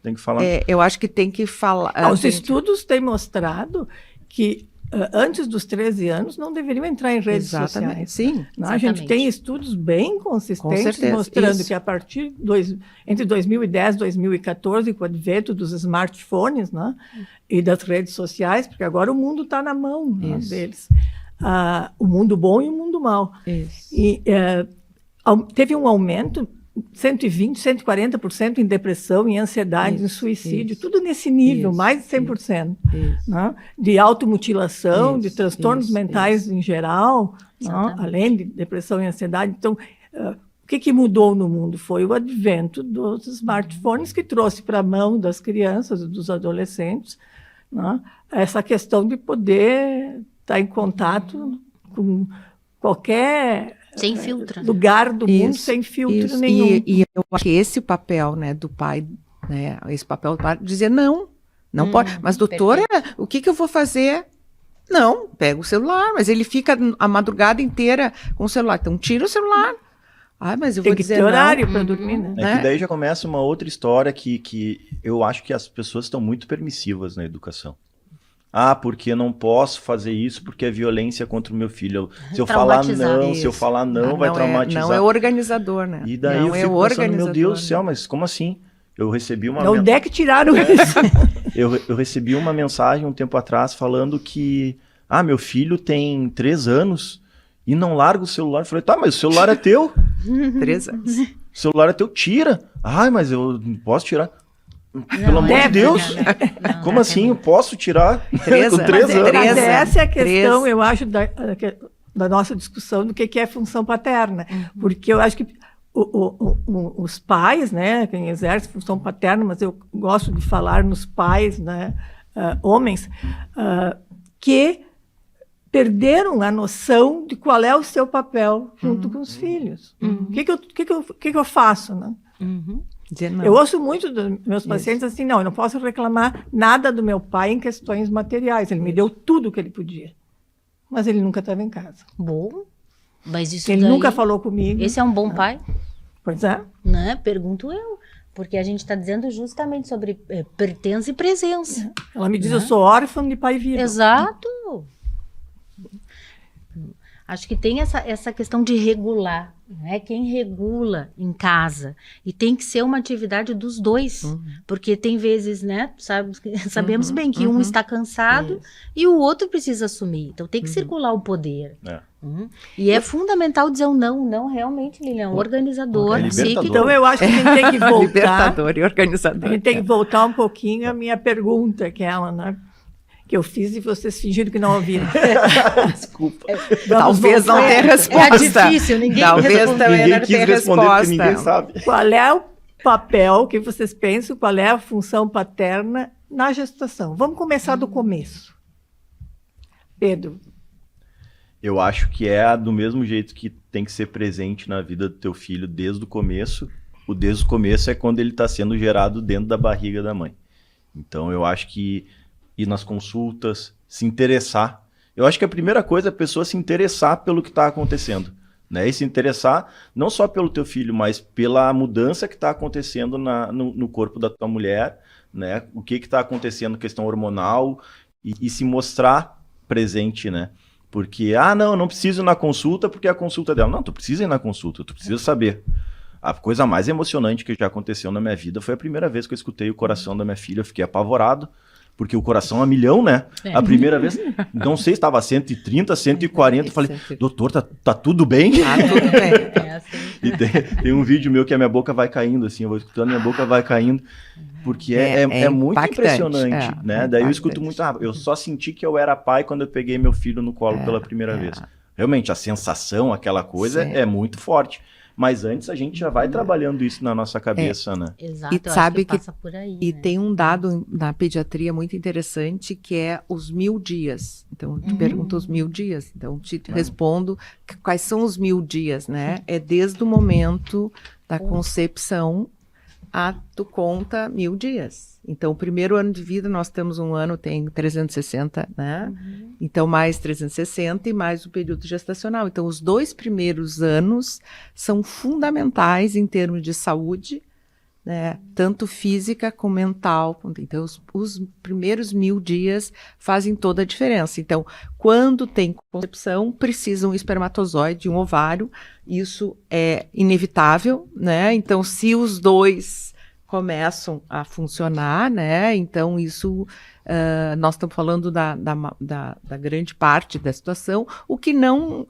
Tem que falar. Eu acho que tem que falar. Os estudos têm mostrado que antes dos 13 anos não deveriam entrar em redes sociais. Sim. A gente tem estudos bem consistentes mostrando que a partir entre 2010 e 2014, com o advento dos smartphones, né, e das redes sociais, porque agora o mundo está na mão, né, deles. O mundo bom e o mundo mau. E teve um aumento 120%, 140% em depressão, em ansiedade, em suicídio, tudo nesse nível, mais de 100%. Né? De automutilação, de transtornos mentais em geral, né? Além de depressão e ansiedade. Então, o que mudou no mundo? Foi o advento dos smartphones que trouxe para a mão das crianças, dos adolescentes, né? Essa questão de poder estar em contato com qualquer... Sem filtro. Lugar do mundo sem filtro nenhum. E eu acho que esse papel, né, do pai, né, esse papel do pai, dizer não pode. Mas, doutora, o que eu vou fazer? Não, pega o celular. Mas ele fica a madrugada inteira com o celular. Então, tira o celular. Mas eu vou dizer não. Tem que ter horário para dormir, né? Que daí já começa uma outra história que eu acho que as pessoas estão muito permissivas na educação. Porque eu não posso fazer isso porque é violência contra o meu filho. Se eu falar não, vai traumatizar. Não é organizador, né? E daí eu fico pensando, meu Deus do céu, mas como assim? Eu recebi uma mensagem... Onde é que tiraram isso? eu recebi uma mensagem um tempo atrás falando que meu filho tem 3 anos e não larga o celular. Eu falei, mas o celular é teu? 3 anos. O celular é teu, tira. Mas eu não posso tirar. Pelo amor de Deus, como assim? Eu posso tirar com 3 anos? Mas essa é a questão, eu acho, da nossa discussão do que é função paterna. Porque eu acho que os pais, né, quem exerce função paterna, mas eu gosto de falar nos pais, né, homens, que perderam a noção de qual é o seu papel junto com os filhos. O que eu faço, né? Dizer não. Eu ouço muito dos meus pacientes assim, não, eu não posso reclamar nada do meu pai em questões materiais. Ele me deu tudo o que ele podia. Mas ele nunca estava em casa. Bom, mas isso Ele daí, nunca falou comigo. Esse é um bom pai? Pois é. Né? Pergunto eu. Porque a gente está dizendo justamente sobre pertença e presença. Ela me diz, eu sou órfã de pai vivo. Exato. Acho que tem essa questão de regular, né? Quem regula em casa. E tem que ser uma atividade dos dois. Porque tem vezes, né? Sabemos bem que um está cansado e o outro precisa assumir. Então tem que circular o poder. E é fundamental dizer um não realmente, Lilian. Organizador, psíquico. Então eu acho que a gente tem que voltar. Libertador e organizador. A gente tem que voltar um pouquinho à minha pergunta, aquela, né? Que eu fiz e vocês fingiram que não ouviram. Desculpa. Talvez não tenha resposta. É difícil, ninguém Talvez também não tenha resposta. Ninguém sabe. Qual é o papel que vocês pensam, qual é a função paterna na gestação? Vamos começar do começo. Pedro. Eu acho que é do mesmo jeito que tem que ser presente na vida do teu filho desde o começo. O desde o começo é quando ele está sendo gerado dentro da barriga da mãe. Então eu acho que ir nas consultas, se interessar. Eu acho que a primeira coisa é a pessoa se interessar pelo que está acontecendo, né? E se interessar não só pelo teu filho, mas pela mudança que está acontecendo no corpo da tua mulher, né? O que está acontecendo, questão hormonal, e se mostrar presente, né? Porque, não preciso ir na consulta porque é a consulta dela. Não, tu precisa ir na consulta, tu precisa saber. A coisa mais emocionante que já aconteceu na minha vida foi a primeira vez que eu escutei o coração da minha filha. Eu fiquei apavorado. Porque o coração é 1.000.000, né? A primeira vez, não sei, estava 130, 140. Eu falei, doutor, tá tudo bem? Tudo bem. Assim. E tem um vídeo meu que a minha boca vai caindo, assim, eu vou escutando, minha boca vai caindo. Porque é muito impressionante, né? Daí eu escuto muito, eu só senti que eu era pai quando eu peguei meu filho no colo pela primeira vez. Realmente, a sensação, aquela coisa, é muito forte. Mas antes a gente já vai trabalhando isso na nossa cabeça, né? Exato, E sabe que passa por aí, e né? tem um dado na pediatria muito interessante que é os 1.000 dias. Então, te pergunto os 1.000 dias. Então, te respondo quais são os 1.000 dias, né? É desde o momento da concepção a tu conta 1.000 dias. Então, o primeiro ano de vida, nós temos um ano, tem 360, né? Então, mais 360 e mais o período gestacional. Então, os 2 primeiros anos são fundamentais em termos de saúde, né? Tanto física como mental. Então, os primeiros 1.000 dias fazem toda a diferença. Então, quando tem concepção, precisa um espermatozoide, um ovário. Isso é inevitável, né? Então, se os dois começam a funcionar, né? Então, isso, nós estamos falando da grande parte da situação, o que não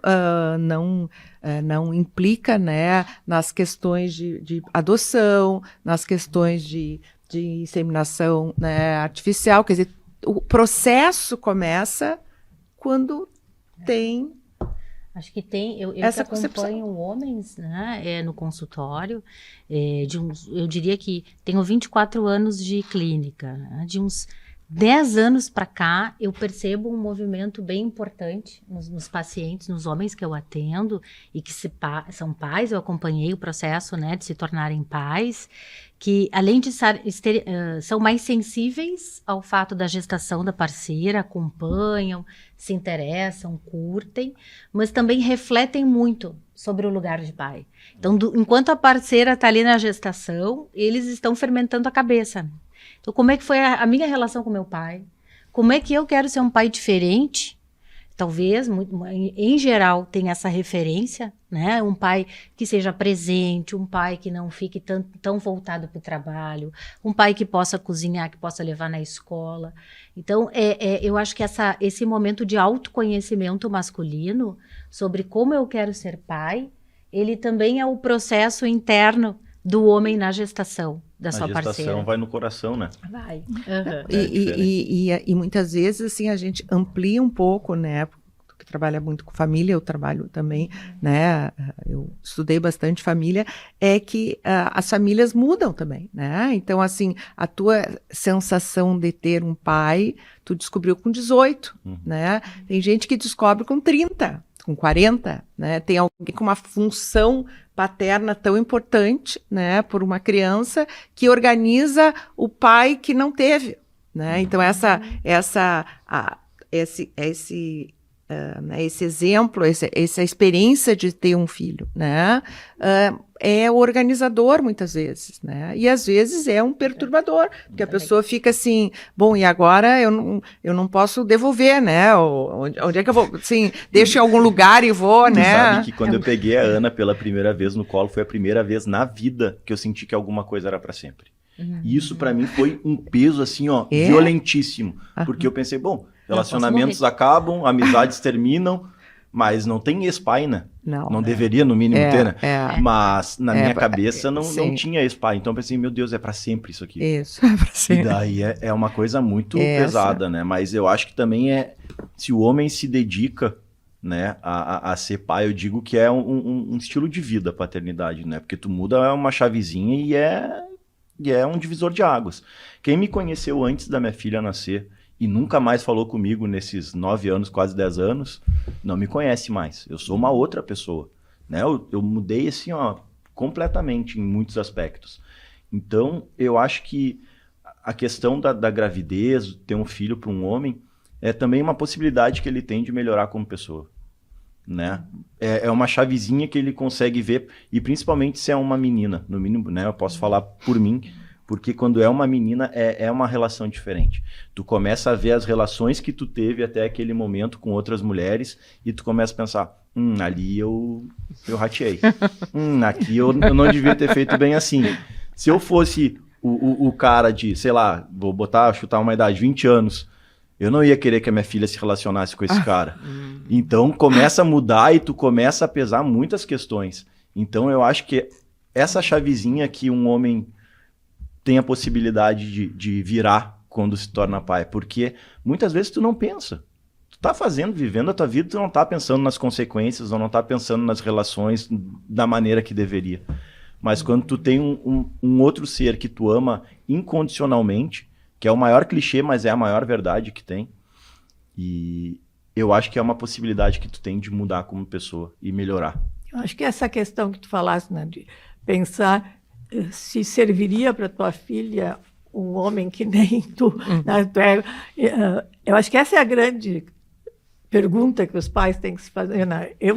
implica, né, nas questões de adoção, nas questões de inseminação, né, artificial. Quer dizer, o processo começa quando tem... Acho que tem, eu que concepção. acompanho homens, né, no consultório, eu diria que tenho 24 anos de clínica, né, de uns 10 anos para cá, eu percebo um movimento bem importante nos pacientes, nos homens que eu atendo e que são pais. Eu acompanhei o processo, né, de se tornarem pais, que além de são mais sensíveis ao fato da gestação da parceira, acompanham, se interessam, curtem, mas também refletem muito sobre o lugar de pai. Então, enquanto a parceira está ali na gestação, eles estão fermentando a cabeça. Então, como é que foi a minha relação com meu pai? Como é que eu quero ser um pai diferente? Talvez, em geral, tenha essa referência, né? Um pai que seja presente, um pai que não fique tão voltado para o trabalho, um pai que possa cozinhar, que possa levar na escola. Então, eu acho que esse momento de autoconhecimento masculino sobre como eu quero ser pai, ele também é o processo interno do homem na gestação da sua parceira. A gestação vai no coração, né? Vai. E muitas vezes, assim, a gente amplia um pouco, né? Tu que trabalha muito com família, eu trabalho também, né? Eu estudei bastante família, é que as famílias mudam também, né? Então, assim, a tua sensação de ter um pai, tu descobriu com 18, né? Tem gente que descobre com 30. com 40, né, tem alguém com uma função paterna tão importante, né, por uma criança que organiza o pai que não teve, né? Então esse exemplo, essa experiência de ter um filho, né, é organizador muitas vezes, né? E às vezes é um perturbador, porque a pessoa fica assim, bom, e agora eu não posso devolver, né? Onde é que eu vou? Assim, deixo em algum lugar e vou, Tu né? sabe que quando eu peguei a Ana pela primeira vez no colo, foi a primeira vez na vida que eu senti que alguma coisa era para sempre. E isso para mim foi um peso assim, ó, violentíssimo, porque eu pensei, bom, relacionamentos acabam, amizades terminam, mas não tem ex-pai, né? Não deveria, no mínimo, ter, né? Mas na minha cabeça não tinha ex-pai. Então eu pensei, meu Deus, é pra sempre isso aqui. Isso, é pra sempre. E daí é uma coisa muito pesada, né? Mas eu acho que também se o homem se dedica, né, a ser pai, eu digo que é um estilo de vida a paternidade, né? Porque tu muda uma chavezinha e é um divisor de águas. Quem me conheceu antes da minha filha nascer e nunca mais falou comigo nesses 9 anos, quase 10 anos, não me conhece mais. Eu sou uma outra pessoa, né? Eu mudei assim, ó, completamente em muitos aspectos. Então, eu acho que a questão da gravidez, ter um filho para um homem, é também uma possibilidade que ele tem de melhorar como pessoa, né? É uma chavezinha que ele consegue ver, e principalmente se é uma menina, no mínimo, né? Eu posso falar por mim, porque quando é uma menina, é uma relação diferente. Tu começa a ver as relações que tu teve até aquele momento com outras mulheres e tu começa a pensar, ali eu rateei. Aqui eu não devia ter feito bem assim. Se eu fosse o cara de, sei lá, vou chutar uma idade, 20 anos, eu não ia querer que a minha filha se relacionasse com esse cara. Então começa a mudar e tu começa a pesar muitas questões. Então eu acho que essa chavezinha que um homem tem a possibilidade de virar quando se torna pai, porque muitas vezes tu não pensa. Tu tá vivendo a tua vida, tu não tá pensando nas consequências, ou não tá pensando nas relações da maneira que deveria. Mas quando tu tem um outro ser que tu ama incondicionalmente, que é o maior clichê, mas é a maior verdade que tem, e eu acho que é uma possibilidade que tu tem de mudar como pessoa e melhorar. Eu acho que essa questão que tu falaste, né, de pensar se serviria para tua filha um homem que nem tu, né? Eu acho que essa é a grande pergunta que os pais têm que se fazer, né? Eu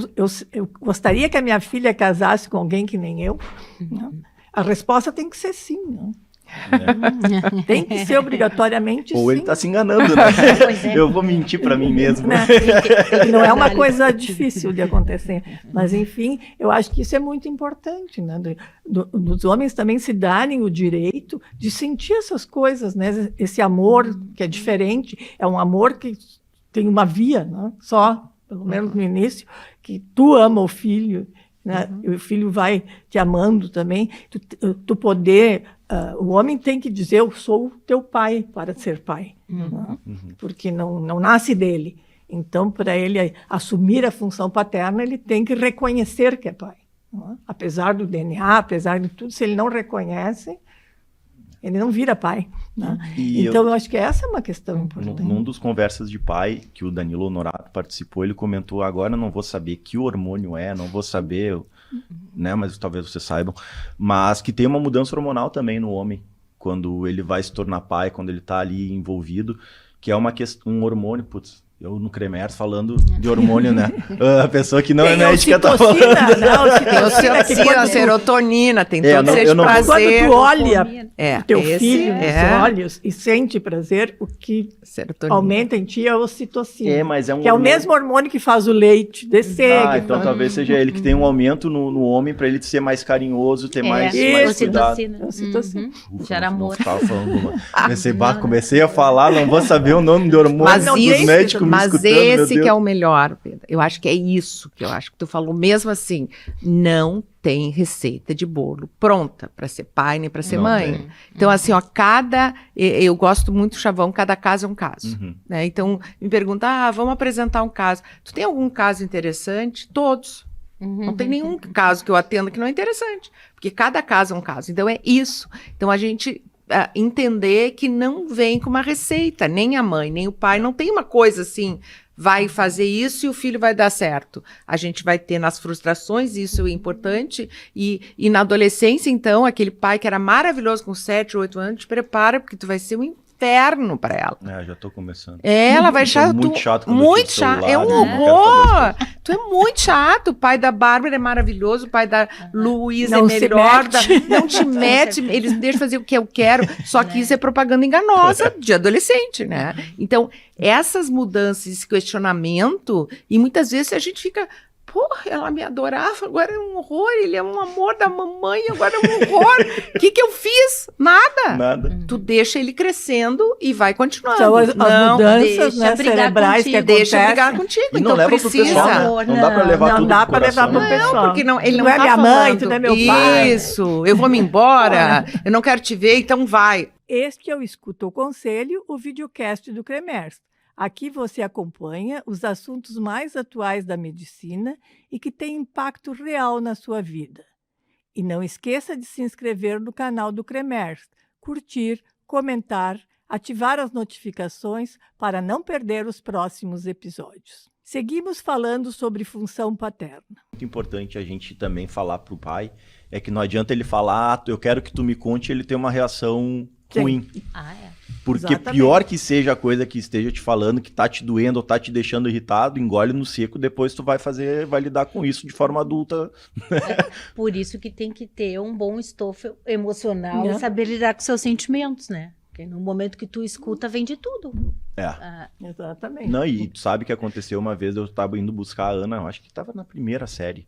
gostaria que a minha filha casasse com alguém que nem eu, né? A resposta tem que ser sim, né? Tem que ser obrigatoriamente Ou sim. ele está se enganando, né? Eu vou mentir para mim mesmo. Não é uma coisa difícil de acontecer. Mas, enfim, eu acho que isso é muito importante, né? Dos homens também se darem o direito de sentir essas coisas, né? Esse amor que é diferente, é um amor que tem uma via, né? Só, pelo menos no início, que tu ama o filho, né? E o filho vai te amando também. Tu poder... o homem tem que dizer, eu sou teu pai para ser pai. Né? Porque não nasce dele. Então, para ele assumir a função paterna, ele tem que reconhecer que é pai. Né? Apesar do DNA, apesar de tudo, se ele não reconhece, ele não vira pai. Né? Então, eu acho que essa é uma questão importante. Num dos Conversas de Pai, que o Danilo Honorato participou, ele comentou, agora eu não vou saber que hormônio não vou saber, né, mas talvez vocês saibam, mas que tem uma mudança hormonal também no homem, quando ele vai se tornar pai, quando ele está ali envolvido, que é um hormônio, eu no Cremer falando de hormônio, né? A pessoa que não é médica tá falando. Tem ocitocina, serotonina, tem todo esse prazer. Quando tu olha teu filho nos olhos e sente prazer, o que aumenta em ti é a ocitocina. Mas é um que é o mesmo hormônio que faz o leite descer. Então talvez seja ele que tem um aumento no homem para ele ser mais carinhoso, ter mais cuidado. Ocitocina. Gera amor. Comecei a falar, não vou saber o nome do hormônio dos médicos. Mas esse que é o melhor, Pedro. Eu acho que é isso que eu acho que tu falou mesmo assim. Não tem receita de bolo pronta para ser pai nem para ser mãe. Então, assim, ó, eu gosto muito do chavão, cada caso é um caso. Né? Então, me pergunta, vamos apresentar um caso. Tu tem algum caso interessante? Todos. Não tem nenhum caso que eu atenda que não é interessante. Porque cada caso é um caso. Então, é isso. Então, a gente entender que não vem com uma receita, nem a mãe, nem o pai, não tem uma coisa assim, vai fazer isso e o filho vai dar certo. A gente vai ter nas frustrações, isso é importante, e na adolescência, então, aquele pai que era maravilhoso com 7, 8 anos, te prepara, porque tu vai ser um inferno para ela. Já tô começando. Ela vai achar muito chato quando muito eu tiro o chato, celular, é um eu não quero fazer horror. as coisas. Tu é muito chato. O pai da Bárbara é maravilhoso, o pai da Luísa é Não se melhor. mete. Não te mete, eles me deixam fazer o que eu quero. Só que isso é propaganda enganosa de adolescente, né? Então, essas mudanças, esse questionamento, e muitas vezes a gente fica... Porra, ela me adorava, agora é um horror, ele é um amor da mamãe, agora é um horror. O que eu fiz? Nada. Tu deixa ele crescendo e vai continuando. São as mudanças, deixa né, brigar cerebrais que contigo. acontecem. Deixa brigar contigo. E Então não leva pro precisa. pessoal, né? Não dá pra levar Não tudo dá pro pra levar coração. pro pessoal. Porque não, ele Tu não é tá minha mãe, falando, tu não é meu pai. Isso, eu vou me embora, eu não quero te ver, então vai. Este é o Escuta o Conselho, o videocast do Cremers. Aqui você acompanha os assuntos mais atuais da medicina e que têm impacto real na sua vida. E não esqueça de se inscrever no canal do Cremers, curtir, comentar, ativar as notificações para não perder os próximos episódios. Seguimos falando sobre função paterna. Muito importante a gente também falar pro pai, é que não adianta ele falar, eu quero que tu me conte, ele tem uma reação ruim. Porque Exatamente. pior que seja a coisa que esteja te falando, que tá te doendo ou tá te deixando irritado, engole no seco, depois tu vai lidar com isso de forma adulta. Por isso que tem que ter um bom estofo emocional Né? e saber lidar com seus sentimentos, né? Porque no momento que tu escuta, vem de tudo. Exatamente. Não, e tu sabe que aconteceu uma vez, eu tava indo buscar a Ana, eu acho que tava na primeira série.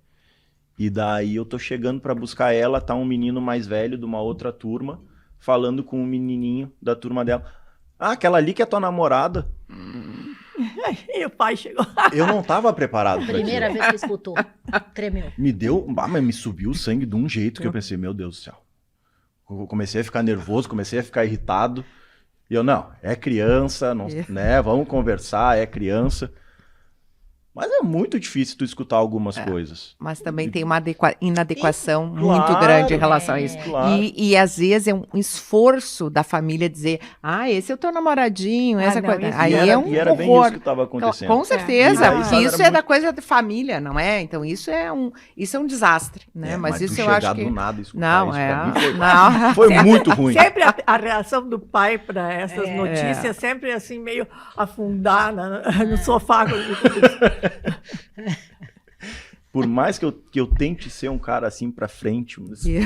E daí eu tô chegando pra buscar ela, tá um menino mais velho de uma outra turma, falando com um menininho da turma dela. Ah, aquela ali que é tua namorada. E o pai chegou. Eu não tava preparado pra Primeira aquilo. vez que escutou, tremeu. Mas me subiu o sangue de um jeito que eu pensei, meu Deus do céu. Eu comecei a ficar nervoso, comecei a ficar irritado. E eu, não, é criança, não, né? Vamos conversar, é criança. Mas é muito difícil tu escutar algumas coisas. Mas também tem uma inadequação Claro, muito grande em relação a isso. claro. E às vezes é um esforço da família dizer, esse é o teu namoradinho, essa não, coisa. isso- Aí e é um era bem horror. isso que estava acontecendo. Com certeza, E daí, porque sabe, isso era é da coisa da família, não é? Então isso é um desastre, né? Mas isso tu eu acho chegar que... do nada e escutar Não, isso é... pra mim Não. foi muito ruim. Sempre a reação do pai para essas notícias, sempre assim, meio afundar no sofá. Por mais que eu tente ser um cara assim pra frente,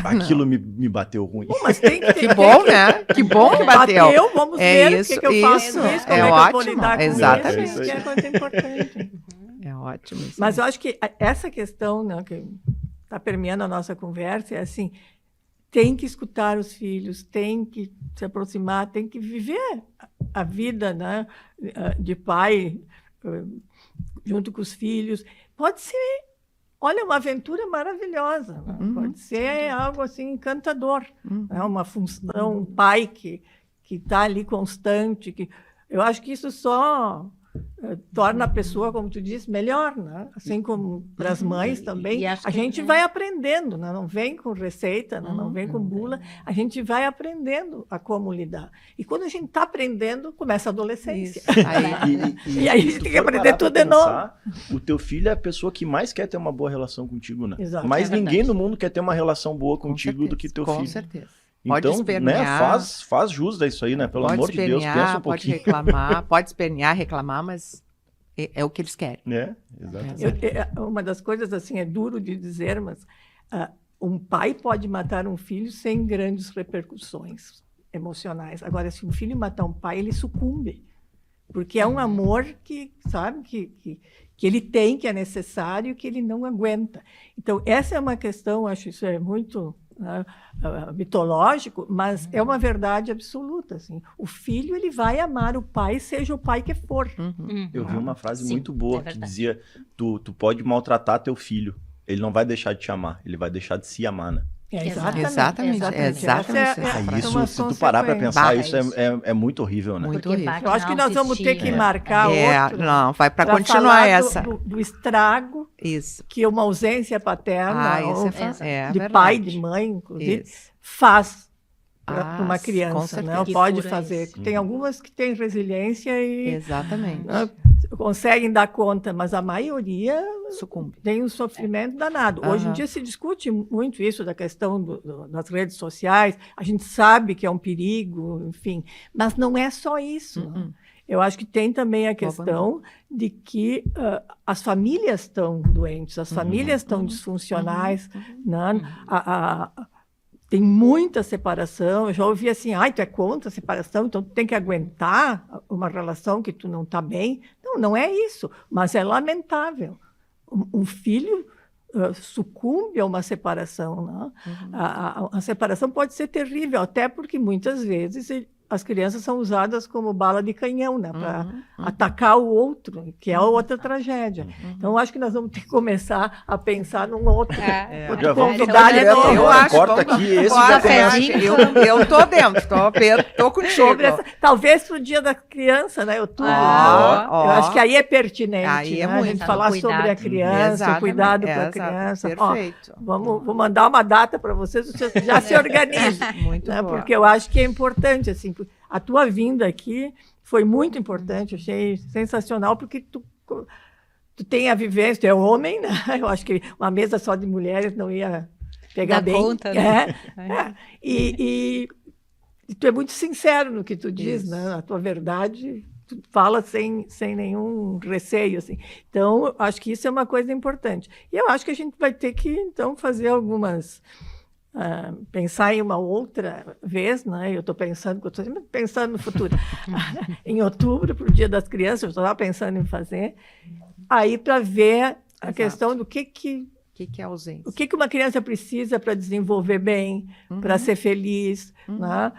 aquilo me bateu ruim. Mas tem que ter. Que bom, né? Que bom que bateu. Vamos É ver isso, o que eu faço isso. com isso, como É é que eu vou ótimo, lidar com exatamente. isso, que é coisa importante. É ótimo isso. Mas eu acho que essa questão, né, que está permeando a nossa conversa é assim, tem que escutar os filhos, tem que se aproximar, tem que viver a vida, né, de pai junto com os filhos. Pode ser, olha, uma aventura maravilhosa, né? Pode ser algo assim encantador, né? Uma função, um pai que está ali constante, que eu acho que isso só torna a pessoa, como tu disse, melhor, né? Assim como para as mães também. E acho A que, gente vai aprendendo, né? Não vem com receita, né? Não vem com bula. A gente vai aprendendo a como lidar. E quando a gente está aprendendo, começa a adolescência. Isso. Aí, E aí a gente tem que aprender tudo de novo. O teu filho é a pessoa que mais quer ter uma boa relação contigo, né? Exato. Mas É ninguém verdade. no mundo quer ter uma relação boa com contigo do que teu com filho. certeza. Pode Então, espernear. né, faz jus a isso aí, né? Pelo Pode amor de Deus, espernear, pensa um pode pouquinho. reclamar, pode espernear, reclamar, mas é o que eles querem. Né? Exatamente. Uma das coisas assim é duro de dizer, mas um pai pode matar um filho sem grandes repercussões emocionais. Agora, se um filho matar um pai, ele sucumbe, porque é um amor que sabe que ele tem, que é necessário, que ele não aguenta. Então essa é uma questão, acho isso é muito mitológico, mas é uma verdade absoluta. Assim. O filho ele vai amar o pai, seja o pai que for. Eu vi uma frase Sim, muito boa é que verdade. dizia: tu pode maltratar teu filho, ele não vai deixar de te amar, ele vai deixar de se amar, né? Exatamente. Essa é Isso, uma se tu parar pra consequência. pensar, Bah, isso é muito horrível, né? Muito Porque horrível. bate Eu acho que na nós vamos ter que autoestima. marcar outro Não, vai para pra continuar falar essa. do estrago Isso. que uma ausência paterna Isso ou é de verdade. pai, de mãe, inclusive, Isso. faz para uma criança, né? certeza. Pode Que cura fazer. isso. Tem algumas que têm resiliência e Exatamente. né, conseguem dar conta, mas a maioria Sucumbe. tem um sofrimento danado. Hoje em Aham. dia se discute muito isso da questão das redes sociais. A gente sabe que é um perigo, enfim, mas não é só isso. Né? Eu acho que tem também a questão de que as famílias estão doentes, as famílias estão disfuncionais, né? Tem muita separação. Eu já ouvi assim, tu é contra a separação, então tu tem que aguentar uma relação que tu não está bem. Não, não é isso, mas é lamentável. Um filho sucumbe a uma separação. Né? A separação pode ser terrível, até porque muitas vezes as crianças são usadas como bala de canhão, né, para atacar o outro, que é outra tragédia. Então, eu acho que nós vamos ter que começar a pensar num outro. Já vamos convidado trocar novo. Eu acho. Corta aqui, esse Bora, já começa. eu tô dentro, tô contigo. Sobre talvez para o Dia da Criança, né, outubro. Ó. Eu acho que aí é pertinente, Aí é né, a muito. gente falar sobre a criança, o cuidado com a criança. Perfeito. Vou mandar uma data para vocês já se organizem. Muito Né, boa. porque eu acho que é importante, assim, a tua vinda aqui foi muito importante, eu achei sensacional, porque tu tem a vivência, tu é homem, né? Eu acho que uma mesa só de mulheres não ia pegar Dá bem. conta, né? E tu é muito sincero no que tu diz, né? A tua verdade, tu fala sem nenhum receio, assim. Então, eu acho que isso é uma coisa importante. E eu acho que a gente vai ter que, então, fazer algumas... pensar em uma outra vez, né? Eu estou pensando no futuro. Em outubro, para o Dia das Crianças, eu estava pensando em fazer, aí para ver a questão do que é ausência? o que uma criança precisa para desenvolver bem, para ser feliz, né?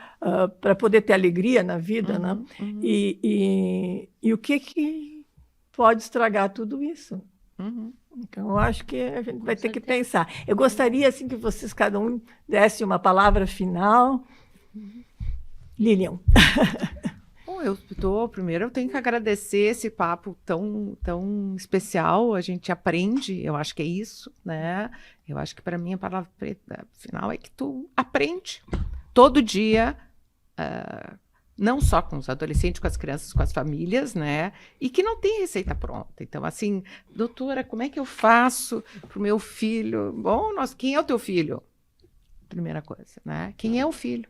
Para poder ter alegria na vida, né? E o que pode estragar tudo isso. Então, eu acho que a gente vai ter que pensar. Eu gostaria, assim, que vocês, cada um, desse uma palavra final. Lilian. Bom, primeiro eu tenho que agradecer esse papo tão especial. A gente aprende, eu acho que é isso, né? Eu acho que para mim a palavra final é que tu aprende todo dia, não só com os adolescentes, com as crianças, com as famílias, né? E que não tem receita pronta. Então, assim, doutora, como é que eu faço para o meu filho? Bom, quem é o teu filho? Primeira coisa, né? Quem é o filho?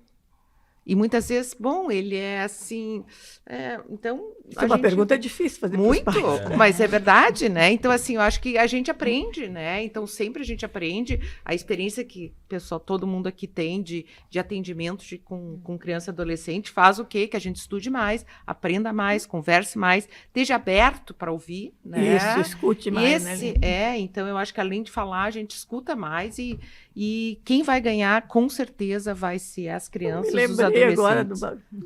E muitas vezes, bom, ele é assim... então... Isso é uma pergunta difícil fazer pros muito, pais. mas é verdade, né? Então, assim, eu acho que a gente aprende, né? Então, sempre a gente aprende. A experiência que, pessoal, todo mundo aqui tem de atendimento com criança e adolescente faz o quê? Que a gente estude mais, aprenda mais, converse mais, esteja aberto para ouvir, né? Isso, escute mais, né? Então, eu acho que além de falar, a gente escuta mais e quem vai ganhar, com certeza, vai ser as crianças, os adolescentes. Agora,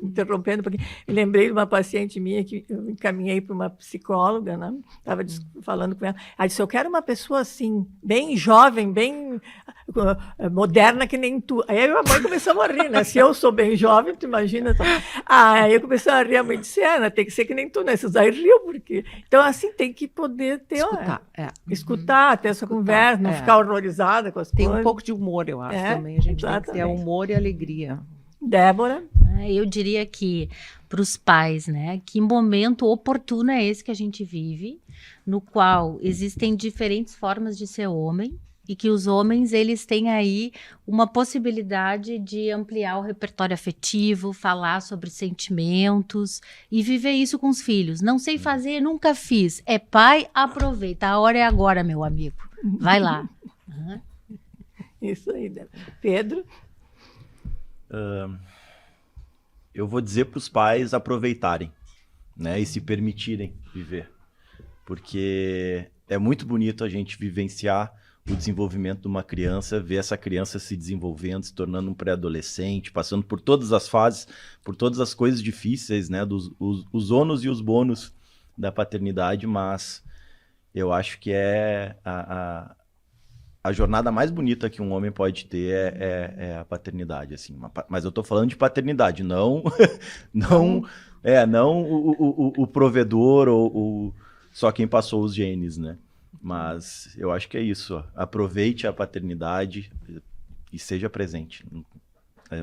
interrompendo um pouquinho, me lembrei de uma paciente minha que eu encaminhei para uma psicóloga, né? Estava falando com ela. Ela disse, eu quero uma pessoa assim, bem jovem, bem moderna que nem tu. Aí a mãe começou a rir, né? Se eu sou bem jovem, tu imagina. Aí eu comecei a rir, a mãe disse, tem que ser que nem tu, né? Vocês aí riu, porque... Então, assim, tem que poder ter... Escutar, ter essa conversa, não ficar horrorizada com as coisas. Tem um pouco de humor, eu acho, também. A gente tem que ter humor e alegria. Débora? Eu diria que para os pais, né, que momento oportuno é esse que a gente vive, no qual existem diferentes formas de ser homem e que os homens, eles têm aí uma possibilidade de ampliar o repertório afetivo, falar sobre sentimentos e viver isso com os filhos. Não sei fazer, nunca fiz. É pai, aproveita. A hora é agora, meu amigo. Vai lá. Isso aí, Débora. Pedro? Eu vou dizer para os pais aproveitarem, né, e se permitirem viver, porque é muito bonito a gente vivenciar o desenvolvimento de uma criança, ver essa criança se desenvolvendo, se tornando um pré-adolescente, passando por todas as fases, por todas as coisas difíceis, né, os ônus e os bônus da paternidade, mas eu acho que é a jornada mais bonita que um homem pode ter é a paternidade, assim. Mas eu tô falando de paternidade, não o provedor ou só quem passou os genes, né? Mas eu acho que é isso. Aproveite a paternidade e seja presente.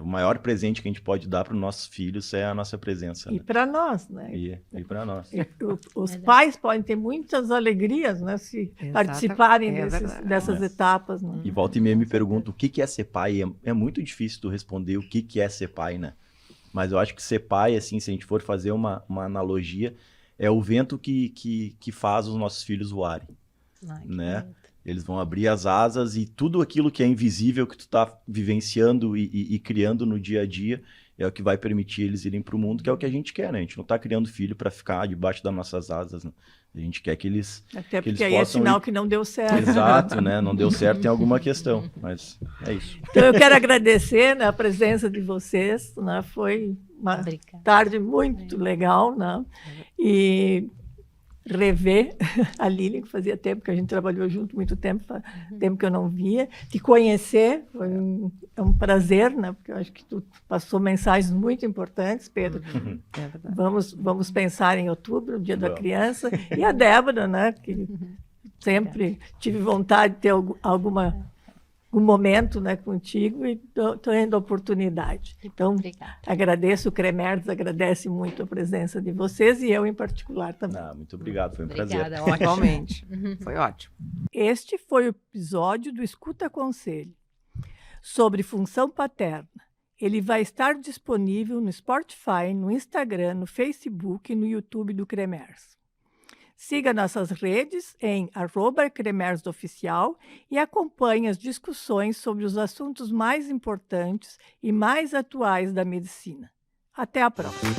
o maior presente que a gente pode dar para os nossos filhos é a nossa presença. E Né? para nós, né? E para nós. Os pais podem ter muitas alegrias, né, se participarem dessas etapas. Né? E volta e meia me pergunta o que é ser pai. É muito difícil tu responder o que é ser pai, né? Mas eu acho que ser pai, assim, se a gente for fazer uma analogia, é o vento que faz os nossos filhos voarem, né? Eles vão abrir as asas e tudo aquilo que é invisível que tu tá vivenciando e criando no dia a dia é o que vai permitir eles irem para o mundo, que é o que a gente quer, né? A gente não tá criando filho para ficar debaixo das nossas asas, né? A gente quer que eles Até porque eles aí é sinal que não deu certo. Exato, né? Não deu certo, tem alguma questão, mas é isso. Então eu quero agradecer, né, a presença de vocês, né? Foi uma tarde muito legal, né? E rever a Lilian, que fazia tempo que a gente trabalhou junto, muito tempo, tempo que eu não via, te conhecer, foi um prazer, né? Porque eu acho que tu passou mensagens muito importantes, Pedro. Vamos pensar em outubro, o Dia da Criança, e a Débora, né? Que sempre tive vontade de ter um momento, né, contigo, e estou tendo a oportunidade. Então, agradeço, o Cremers agradece muito a presença de vocês e eu em particular também. Muito obrigado, foi um prazer. Igualmente. Foi ótimo. Este foi o episódio do Escuta Conselho, sobre função paterna. Ele vai estar disponível no Spotify, no Instagram, no Facebook e no YouTube do Cremers. Siga nossas redes em @CremersOficial e acompanhe as discussões sobre os assuntos mais importantes e mais atuais da medicina. Até a próxima!